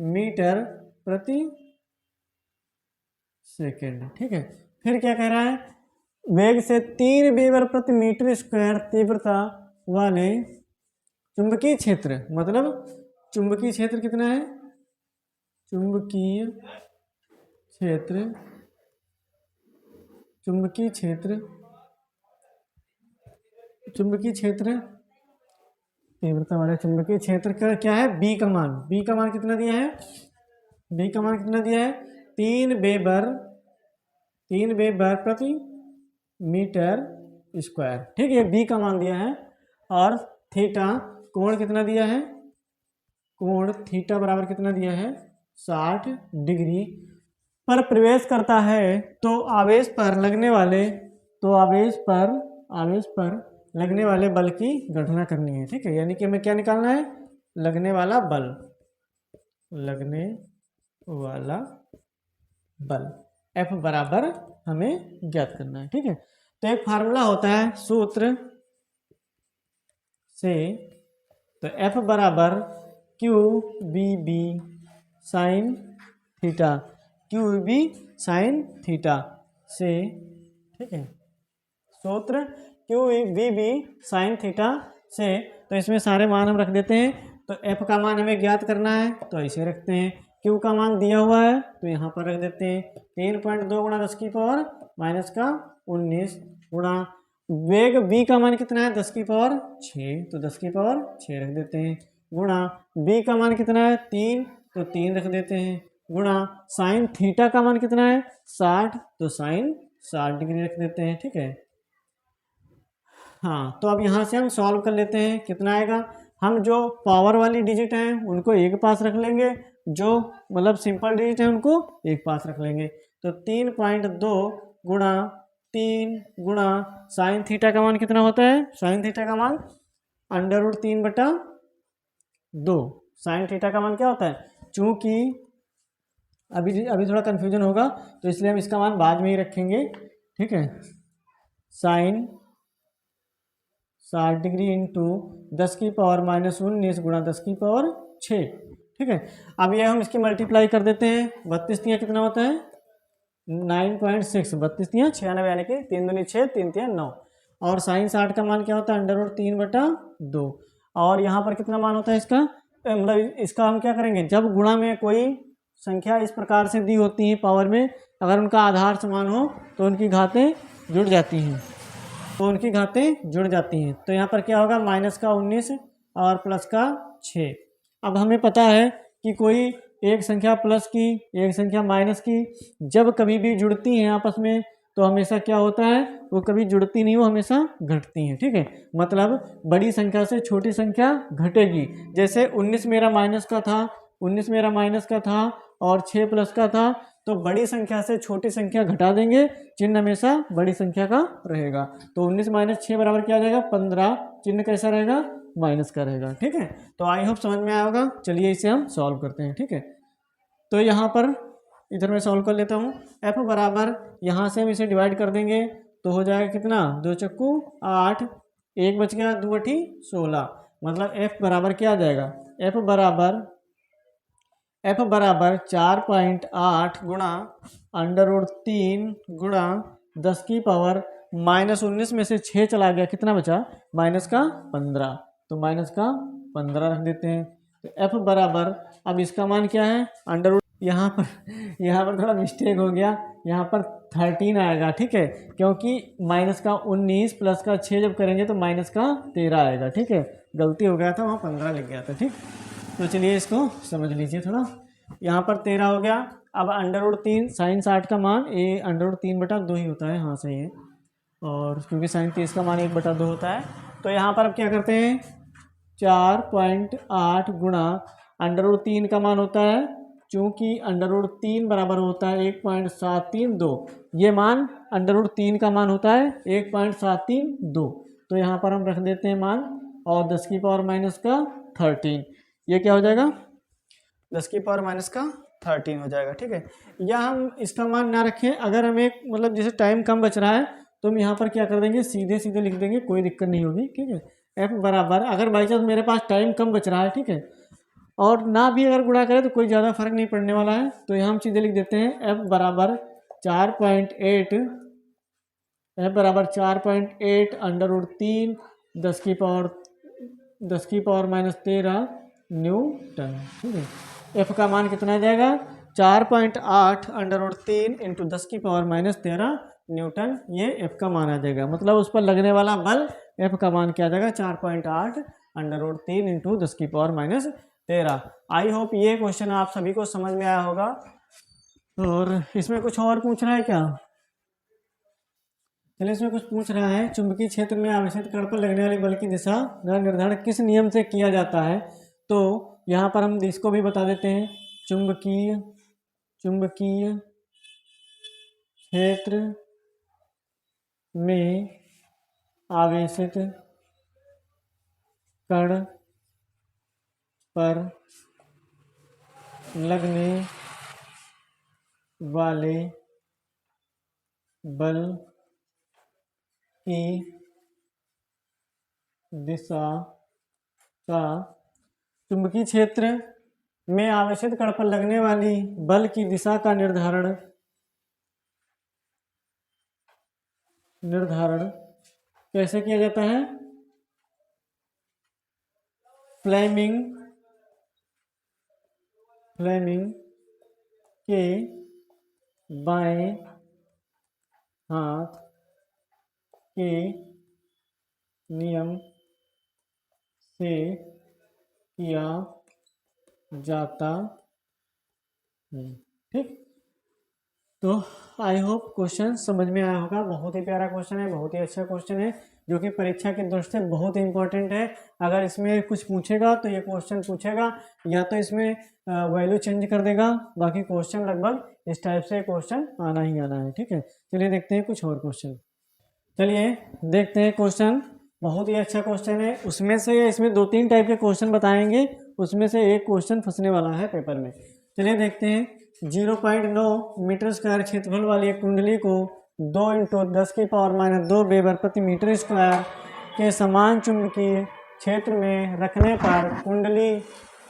मीटर प्रति सेकेंड, ठीक है। फिर क्या कह रहा है, वेग से 3 वेबर प्रति मीटर स्क्वायर तीव्रता वाले चुंबकीय क्षेत्र, मतलब चुंबकीय क्षेत्र कितना है, चुंबकीय क्षेत्र तीव्रता वाले चुंबकीय क्षेत्र का क्या है, B का मान कितना दिया है, 3 वेबर प्रति मीटर स्क्वायर, ठीक है, B का मान दिया है। और थीटा, कोण कितना दिया है, कोण थीटा बराबर कितना दिया है, 60 डिग्री पर प्रवेश करता है। तो आवेश पर लगने वाले बल की गणना करनी है, ठीक है। यानी कि हमें क्या निकालना है, लगने वाला बल F बराबर हमें ज्ञात करना है, ठीक है। तो एक फार्मूला होता है सूत्र से, तो F बराबर QBB साइन थीटा, से ठीक है। सूत्र Q V B sine theta से, तो इसमें सारे मान हम रख देते हैं। तो एफ का मान हमें ज्ञात करना है तो ऐसे रखते हैं, क्यू का मान दिया हुआ है तो यहाँ पर रख देते हैं 3.2 गुणा 10 की पावर माइनस का 19 गुणा वेग बी का मान कितना है 10 की पावर 6, तो 10 की पावर 6 रख देते हैं, गुणा बी का मान कितना है 3, तो 3 रख देते हैं, गुणा साइन थीटा का मान कितना है 60, तो साइन 60 डिग्री रख देते हैं। ठीक है। हाँ, तो अब यहाँ से हम सॉल्व कर लेते हैं। कितना आएगा, हम जो पावर वाली डिजिट हैं उनको एक पास रख लेंगे, जो मतलब सिंपल डिजिट है उनको एक पास रख लेंगे। तो 3.2 गुणा 3 गुणा साइन थीटा का मान कितना होता है, साइन थीटा का मान √3/2। साइन थीटा का मान क्या होता है, चूंकि अभी थोड़ा कन्फ्यूजन होगा तो इसलिए हम इसका मान बाद में ही रखेंगे। ठीक है। साइन 60 डिग्री इंटू 10 की पावर माइनस 19 गुणा 10 की पावर 6। ठीक है। अब ये हम इसकी मल्टीप्लाई कर देते हैं। 32 तियाँ कितना होता है 9.6, 32 तियाँ 96, यानी कि 3 दूनी 6, 3 तियाँ 9। और साइन 60 का मान क्या होता है √3/2। और यहाँ पर कितना मान होता है इसका, मतलब इसका हम क्या करेंगे, जब गुणा में कोई संख्या इस प्रकार से दी होती है पावर में, अगर उनका आधार समान हो तो उनकी घातें जुड़ जाती हैं, तो यहाँ पर क्या होगा माइनस का 19 और प्लस का 6। अब हमें पता है कि कोई एक संख्या प्लस की एक संख्या माइनस की जब कभी भी जुड़ती हैं आपस में तो हमेशा क्या होता है, वो कभी जुड़ती नहीं, वो हमेशा घटती हैं। ठीक है। मतलब बड़ी संख्या से छोटी संख्या घटेगी। जैसे 19 मेरा माइनस का था और 6 प्लस का था, तो बड़ी संख्या से छोटी संख्या घटा देंगे, चिन्ह हमेशा बड़ी संख्या का रहेगा। तो 19 - 6 बराबर क्या आ जाएगा 15, चिन्ह कैसा रहेगा माइनस का रहेगा। ठीक है। तो आई होप समझ में आया होगा। चलिए इसे हम सॉल्व करते हैं। ठीक है। तो यहाँ पर इधर मैं सॉल्व कर लेता हूँ। एफ बराबर यहाँ से हम इसे डिवाइड कर देंगे तो हो जाएगा कितना 2 चक्कू 8, 1 बच गया 2 × 16, मतलब एफ बराबर क्या आ जाएगा, एफ बराबर 4.8 गुणा √3 गुणा 10 की पावर -19 में से 6 चला गया, कितना बचा माइनस का 15, तो माइनस का 15 रख देते हैं। तो एफ बराबर, अब इसका मान क्या है √ यहाँ पर थोड़ा मिस्टेक हो गया, यहाँ पर 13 आएगा। ठीक है। क्योंकि माइनस का 19 प्लस का 6 जब करेंगे तो माइनस का 13 आएगा। ठीक है। गलती हो गया था, वहाँ 15 लिख गया था। ठीक। तो चलिए इसको समझ लीजिए थोड़ा। यहाँ पर 13 हो गया। अब √3 साइन 60 का मान ये √3/2 ही होता है। हाँ सही है। और क्योंकि साइन 30 का मान 1/2 होता है, तो यहाँ पर अब क्या करते हैं 4.8 गुणा √3 का मान होता है, चूँकि √3 बराबर होता है 1.732, ये मान √3 का मान होता है 1.732, तो यहाँ पर हम रख देते हैं मान, और 10 की पावर माइनस का 13, ये क्या हो जाएगा 10 की पावर माइनस का 13 हो जाएगा। ठीक है। या हम इसका मान ना रखें, अगर हमें मतलब जैसे टाइम कम बच रहा है तो हम यहाँ पर क्या कर देंगे सीधे लिख देंगे, कोई दिक्कत नहीं होगी। ठीक है। एफ बराबर, अगर बाई चांस मेरे पास टाइम कम बच रहा है, ठीक है, और ना भी अगर गुणा करें तो कोई ज़्यादा फर्क नहीं पड़ने वाला है, तो यहाँ हम सीधे लिख देते हैं एफ बराबर 4.8 √3 10 की पावर -13 न्यूटन। ठीक है। एफ का मान कितना आ जाएगा 4.8 √3 × 10 की पावर -13 न्यूटन, ये एफ का मान आ जाएगा। मतलब उस पर लगने वाला बल एफ का मान क्या आ जाएगा 4.8 √3 × 10 की पावर -13। आई होप ये क्वेश्चन आप सभी को समझ में आया होगा। और इसमें कुछ और पूछ रहा है क्या, चलिए इसमें कुछ पूछ रहा है, चुंबकीय क्षेत्र में आवेशित कण पर लगने वाली बल की दिशा का निर्धारण किस नियम से किया जाता है। तो यहाँ पर हम इसको भी बता देते हैं, चुंबकीय क्षेत्र में आवेशित कण पर लगने वाले बल की दिशा का, चुंबकीय क्षेत्र में आवेशित कण पर लगने वाली बल की दिशा का निर्धारण निर्धारण कैसे किया जाता है? फ्लेमिंग के बाएं हाथ के नियम से किया जाता है। ठीक, तो आई होप क्वेश्चन समझ में आया होगा। बहुत ही प्यारा क्वेश्चन है, बहुत ही अच्छा क्वेश्चन है, जो कि परीक्षा की दृष्टि से बहुत ही इंपॉर्टेंट है। अगर इसमें कुछ पूछेगा तो ये क्वेश्चन पूछेगा, या तो इसमें वैल्यू चेंज कर देगा, बाकी क्वेश्चन लगभग इस टाइप से क्वेश्चन आना ही आना है। ठीक है, चलिए देखते हैं कुछ और क्वेश्चन। चलिए देखते हैं क्वेश्चन, बहुत ही अच्छा क्वेश्चन है। उसमें से इसमें 2-3 टाइप के क्वेश्चन बताएंगे, उसमें से एक क्वेश्चन फंसने वाला है पेपर में। चलिए देखते हैं। 0.9 मीटर स्क्वायर क्षेत्रफल वाली एक कुंडली को 2 × 10⁻² वेबर प्रति मीटर स्क्वायर के समान चुंबकीय क्षेत्र में रखने पर कुंडली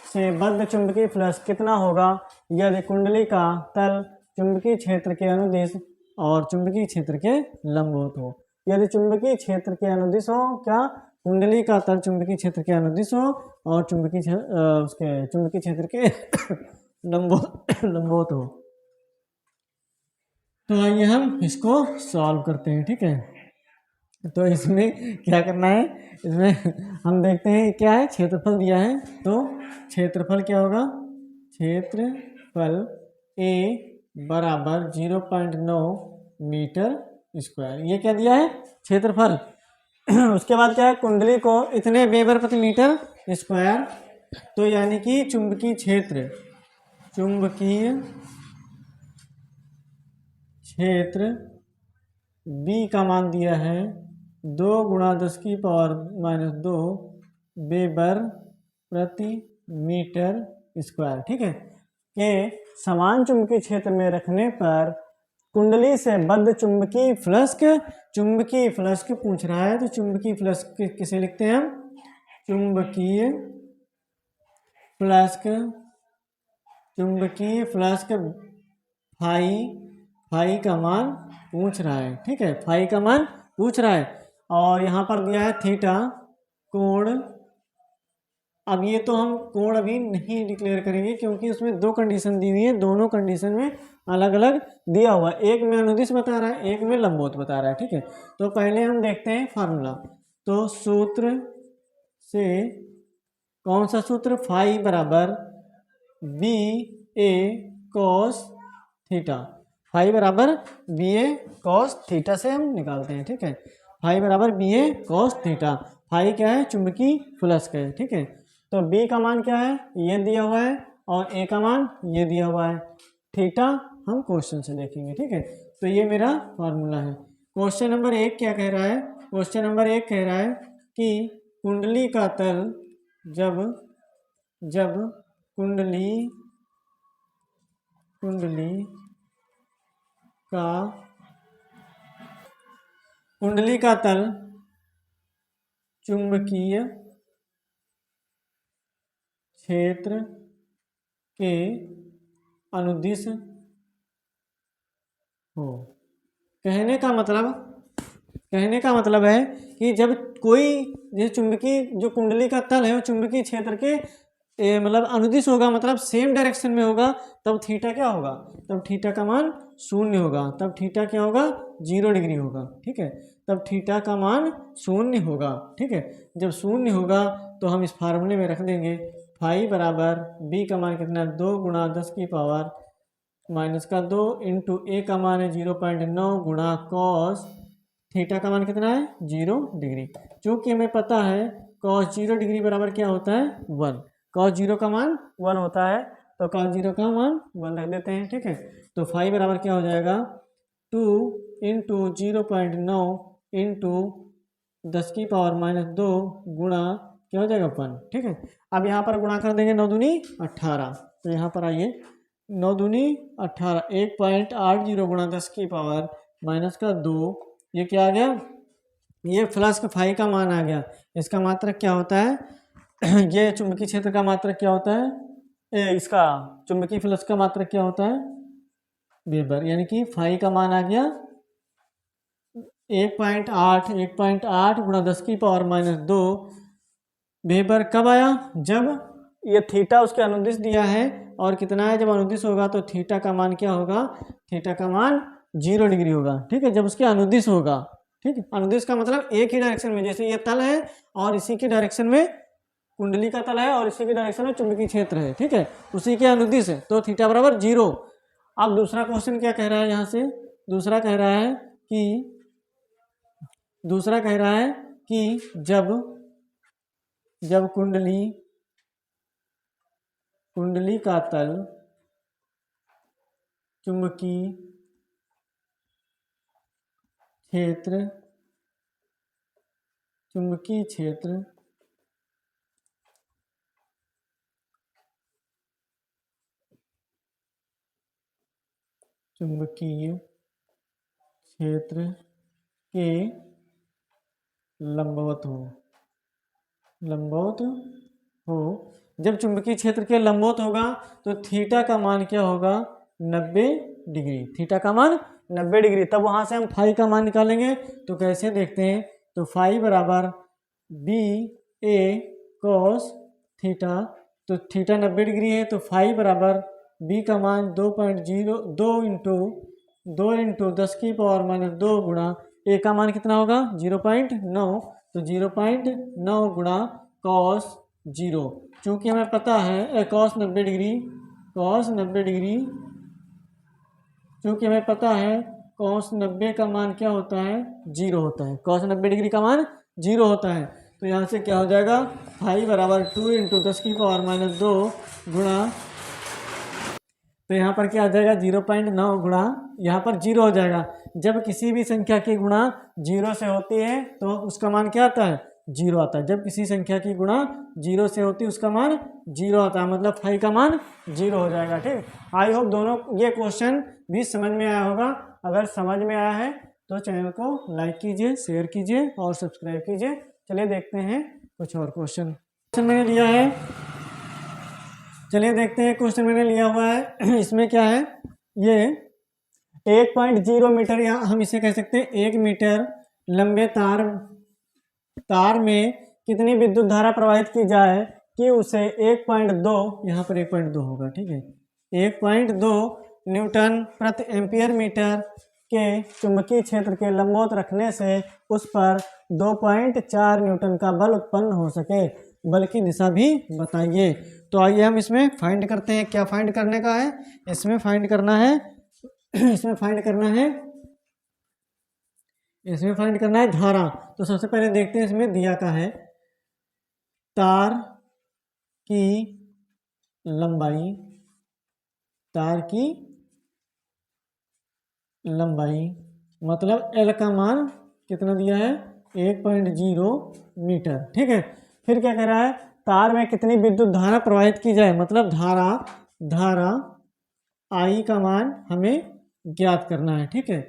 से बद्ध चुंबकीय फ्लक्स कितना होगा यदि कुंडली का तल चुंबकीय क्षेत्र के अनुदिश और चुंबकीय क्षेत्र के लंबवत हो। यदि चुंबकीय क्षेत्र के अनुदिश हो, क्या कुंडली का तल चुंबकीय क्षेत्र के अनुदिश हो और उसके चुंबकीय क्षेत्र के लंबवत हो। तो आइए हम इसको सॉल्व करते हैं। ठीक है, तो इसमें क्या करना है, इसमें हम देखते हैं क्या है, क्षेत्रफल दिया है। तो क्षेत्रफल क्या होगा, क्षेत्रफल A बराबर 0.9 मीटर स्क्वायर, ये क्या दिया है, क्षेत्रफल। उसके बाद क्या है, कुंडली को इतने वेबर प्रति मीटर स्क्वायर, तो यानी कि चुंबकीय क्षेत्र B का मान दिया है 2 × 10⁻² वेबर प्रति मीटर स्क्वायर। ठीक है, के समान चुंबकीय क्षेत्र में रखने पर कुंडली से बद्ध चुंबकीय फ्लक्स पूछ रहा है, तो चुंबकीय फ्लक्स किसे लिखते हैं हम, चुंबकीय फ्लक्स फाई का मान पूछ रहा है। ठीक है, फाई का मान पूछ रहा है, और यहाँ पर दिया है थीटा कोण। अब ये तो हम कोण अभी नहीं डिक्लेयर करेंगे, क्योंकि उसमें 2 कंडीशन दी हुई है, दोनों कंडीशन में अलग अलग दिया हुआ है, एक में अनुदिश बता रहा है, एक में लंबवत बता रहा है। ठीक है, तो पहले हम देखते हैं फार्मूला। तो सूत्र से कौन सा सूत्र, फाई बराबर BA cos थीटा, फाई बराबर BA cos थीटा से हम निकालते हैं। ठीक है, फाई बराबर BA cos थीटा, फाई क्या है, चुंबकीय फ्लक्स का है। ठीक है, तो B का मान क्या है, ये दिया हुआ है, और A का मान ये दिया हुआ है, थीटा हम क्वेश्चन से देखेंगे। ठीक है, तो ये मेरा फार्मूला है। क्वेश्चन नंबर 1 क्या कह रहा है, क्वेश्चन नंबर 1 कह रहा है कि कुंडली का तल जब कुंडली का तल चुंबकीय क्षेत्र के अनुदिश हो। कहने का मतलब है कि जब कोई जो कुंडली का तल है वो चुंबकीय क्षेत्र के मतलब अनुदिश होगा, मतलब सेम डायरेक्शन में होगा, तब थीटा क्या होगा, तब थीटा का मान 0 होगा, तब थीटा क्या होगा, 0 डिग्री होगा। ठीक है, तब थीटा का मान 0 होगा। ठीक है, जब 0 होगा तो हम इस फार्मूले में रख देंगे, फाई बराबर B का मान कितना, 2 × 10⁻² इंटू A का मान है 0.9 गुणा कॉस थीटा का मान कितना है, 0 डिग्री। चूंकि हमें पता है कॉस 0 डिग्री बराबर क्या होता है, 1, कॉस 0 का मान 1 होता है, तो कॉस 0 का मान 1 रख देते हैं। ठीक है, तो फाई बराबर क्या हो जाएगा, 2 × 0.9 इंटू 10⁻² गुणा क्या हो जाएगा, 1। ठीक है, अब यहाँ पर गुणा कर देंगे, 9 दूनी 18, तो यहाँ पर आइए 9 दूनी 18, 1.80 गुणा 10⁻², ये क्या आ गया, ये फ्लक्स फाई का मान आ गया। इसका मात्रक क्या होता है, ये चुंबकीय क्षेत्र का मात्रक क्या होता है, इसका चुंबकीय फ्लक्स का मात्रक क्या होता है, वेबर, यानी कि फाई का मान आ गया 1.8 गुणा 10⁻²। वेबर कब आया? जब ये थीटा उसके अनुदिश दिया है और कितना है, जब अनुदिश होगा तो थीटा का मान क्या होगा? थीटा का मान 0 डिग्री होगा। ठीक है, जब उसके अनुदिश होगा। ठीक है, अनुदिश का मतलब एक ही डायरेक्शन में, जैसे ये तल है और इसी के डायरेक्शन में कुंडली का तल है और इसी के डायरेक्शन में चुंबकीय क्षेत्र है। ठीक है, उसी के अनुदिश है तो थीटा बराबर 0। अब दूसरा क्वेश्चन क्या कह रहा है यहाँ से? दूसरा कह रहा है कि जब कुंडली का तल चुंबकीय क्षेत्र के लंबवत हो। जब चुंबकीय क्षेत्र के लंबवत होगा तो थीटा का मान क्या होगा? 90 डिग्री। थीटा का मान 90 डिग्री। तब वहां से हम फाई का मान निकालेंगे। तो कैसे देखते हैं? तो फाई बराबर बी ए कॉस थीटा। तो थीटा 90 डिग्री है तो फाई बराबर बी का मान 2 इंटू 10⁻², गुणा ए का मान कितना होगा? 0.9। तो 0.9 गुणा कॉस 0। चूंकि हमें पता है कॉस 90 डिग्री, चूंकि हमें पता है कॉस 90 का मान क्या होता है? 0 होता है। कॉस 90 डिग्री का मान 0 होता है। तो यहाँ से क्या हो जाएगा? फाई बराबर 2 इंटू 10⁻², गुणा, तो यहाँ पर क्या आ जाएगा? 0.9 गुणा, यहाँ पर 0 हो जाएगा। जब किसी भी संख्या की गुणा 0 से होती है तो उसका मान क्या आता है? 0 आता है। जब किसी संख्या की गुणा 0 से होती है उसका मान 0 आता है, मतलब फाई का मान 0 हो जाएगा। ठीक, आई होप दोनों ये क्वेश्चन भी समझ में आया होगा। अगर समझ में आया है तो चैनल को लाइक कीजिए, शेयर कीजिए और सब्सक्राइब कीजिए। चलिए देखते हैं कुछ और क्वेश्चन मैंने लिया है। चलिए देखते हैं क्वेश्चन मैंने लिया हुआ है। इसमें क्या है? ये 1.0 मीटर, या हम इसे कह सकते हैं 1 मीटर लंबे तार में कितनी विद्युत धारा प्रवाहित की जाए कि उसे 1.2, यहाँ पर 1.2 होगा। ठीक है, 1.2 न्यूटन प्रति एम्पियर मीटर के चुंबकीय क्षेत्र के लंबवत रखने से उस पर 2.4 न्यूटन का बल उत्पन्न हो सके। बल की दिशा भी बताइए। तो आइए हम इसमें फाइंड करते हैं। क्या फाइंड करने का है? इसमें फाइंड करना है धारा। तो सबसे पहले देखते हैं इसमें दिया का है तार की लंबाई, मतलब एल का मान कितना दिया है? 1.0 मीटर। ठीक है, फिर क्या कह रहा है? तार में कितनी विद्युत धारा प्रवाहित की जाए, मतलब धारा आई का मान हमें ज्ञात करना है। ठीक है,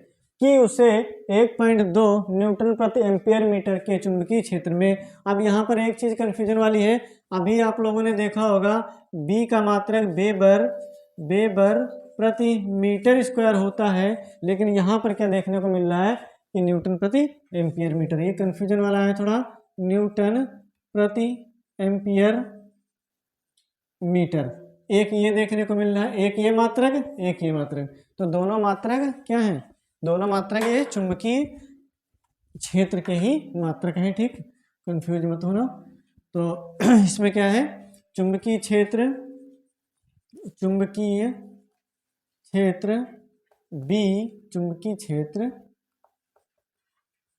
कि उसे 1.2 न्यूटन प्रति एम्पियर मीटर के चुंबकीय क्षेत्र में। अब यहाँ पर एक चीज कंफ्यूजन वाली है। अभी आप लोगों ने देखा होगा बी का मात्रक वेबर प्रति मीटर स्क्वायर होता है, लेकिन यहाँ पर क्या देखने को मिल रहा है कि न्यूटन प्रति एम्पियर मीटर। ये कंफ्यूजन वाला है थोड़ा। न्यूटन प्रति एम्पियर मीटर, एक ये देखने को मिल रहा है, एक ये मात्रक, तो दोनों मात्रक क्या हैं? दोनों मात्रक ये चुंबकीय क्षेत्र के ही मात्रक हैं। ठीक, कंफ्यूज मत होना। तो इसमें क्या है? चुंबकीय क्षेत्र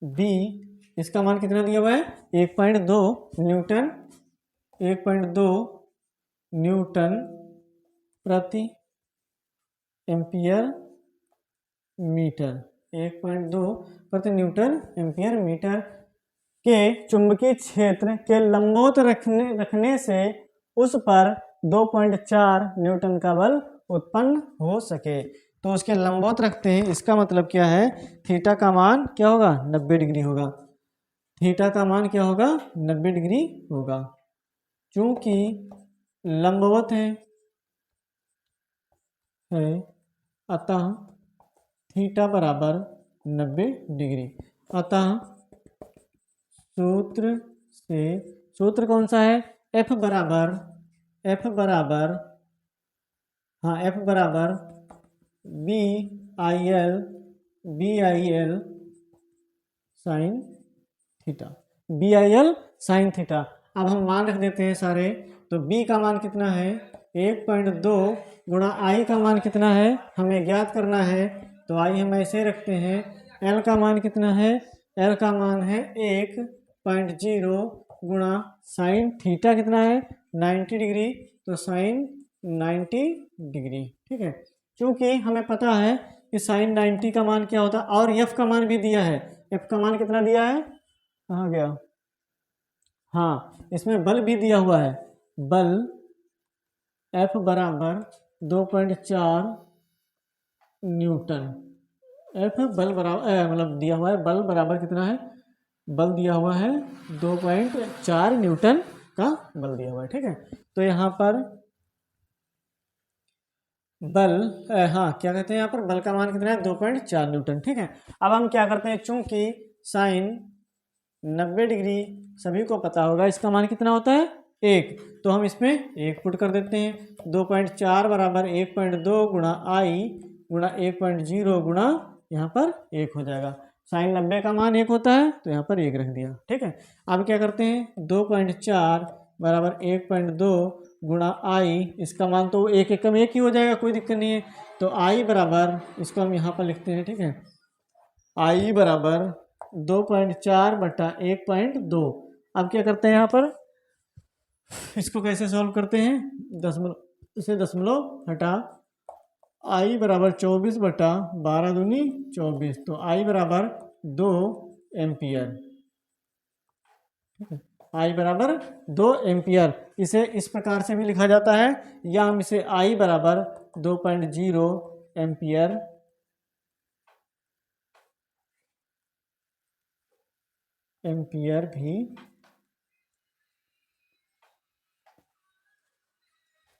बी, इसका मान कितना दिया हुआ है? 1.2 न्यूटन प्रति एम्पियर मीटर, 1.2 प्रति न्यूटन एम्पियर मीटर के चुंबकीय क्षेत्र के लंबवत रखने से उस पर 2.4 न्यूटन का बल उत्पन्न हो सके। तो उसके लंबवत रखते हैं, इसका मतलब क्या है? थीटा का मान क्या होगा? 90 डिग्री होगा। थीटा का मान क्या होगा? 90 डिग्री होगा। चूंकि लंबवत है अतः थीटा बराबर 90 डिग्री। अतः सूत्र कौन सा है? F बराबर BIL साइन थीटा। अब हम मान रख देते हैं सारे। तो B का मान कितना है? 1.2 गुणा I का मान कितना है हमें ज्ञात करना है। तो आई हम ऐसे रखते हैं। L का मान कितना है? L का मान है 1.0 गुणा साइन थीटा कितना है? 90 डिग्री। तो साइन 90 डिग्री, ठीक है। क्योंकि हमें पता है कि साइन 90 का मान क्या होता है, और F का मान भी दिया है। F का मान कितना दिया है? कहाँ गया? हाँ, इसमें बल भी दिया हुआ है। बल F बराबर 2.4 न्यूटन। F बल बराबर मतलब दिया हुआ है, बल बराबर कितना है? बल दिया हुआ है 2.4 न्यूटन का बल दिया हुआ है, ठीक है। तो यहाँ पर बल हाँ क्या कहते हैं, यहाँ पर बल का मान कितना है? 2.4 न्यूटन, ठीक है। अब हम क्या करते हैं, चूंकि साइन 90 डिग्री सभी को पता होगा इसका मान कितना होता है? 1। तो हम इसमें 1 पुट कर देते हैं। 2.4 बराबर 1.2 गुणा आई गुणा 1.0 गुणा यहाँ पर 1 हो जाएगा। साइन 90 का मान 1 होता है तो यहाँ पर 1 रख दिया, ठीक है। अब क्या करते हैं, 2.4 बराबर 1.2 गुणा आई, इसका मान तो एक एकम एक ही हो जाएगा, कोई दिक्कत नहीं है। तो आई बराबर, इसको हम यहाँ पर लिखते हैं, ठीक है। आई बराबर 2.4 बटा 1.2। अब क्या करते हैं यहाँ पर, इसको कैसे सॉल्व करते हैं? दशमलव हटा आई बराबर 24 बटा 12 दूनी 24। तो आई बराबर 2 एम्पियर, आई बराबर 2 एम्पियर। इसे इस प्रकार से भी लिखा जाता है, या हम इसे आई बराबर 2.0 एम्पियर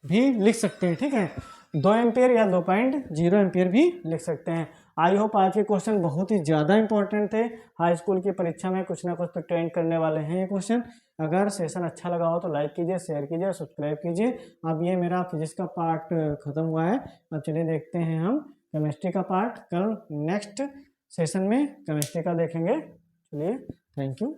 भी लिख सकते हैं, ठीक है। 2 एम्पियर या 2.0 एम्पियर भी लिख सकते हैं। आई होप आज के क्वेश्चन बहुत ही ज़्यादा इंपॉर्टेंट थे। हाई स्कूल की परीक्षा में कुछ ना कुछ तो ट्रेंड करने वाले हैं ये क्वेश्चन। अगर सेशन अच्छा लगा हो तो लाइक कीजिए, शेयर कीजिए, सब्सक्राइब कीजिए। अब ये मेरा फिजिक्स का पार्ट खत्म हुआ है। अब चलिए देखते हैं हम केमिस्ट्री का पार्ट। कल नेक्स्ट सेशन में केमिस्ट्री का देखेंगे। चलिए, थैंक यू।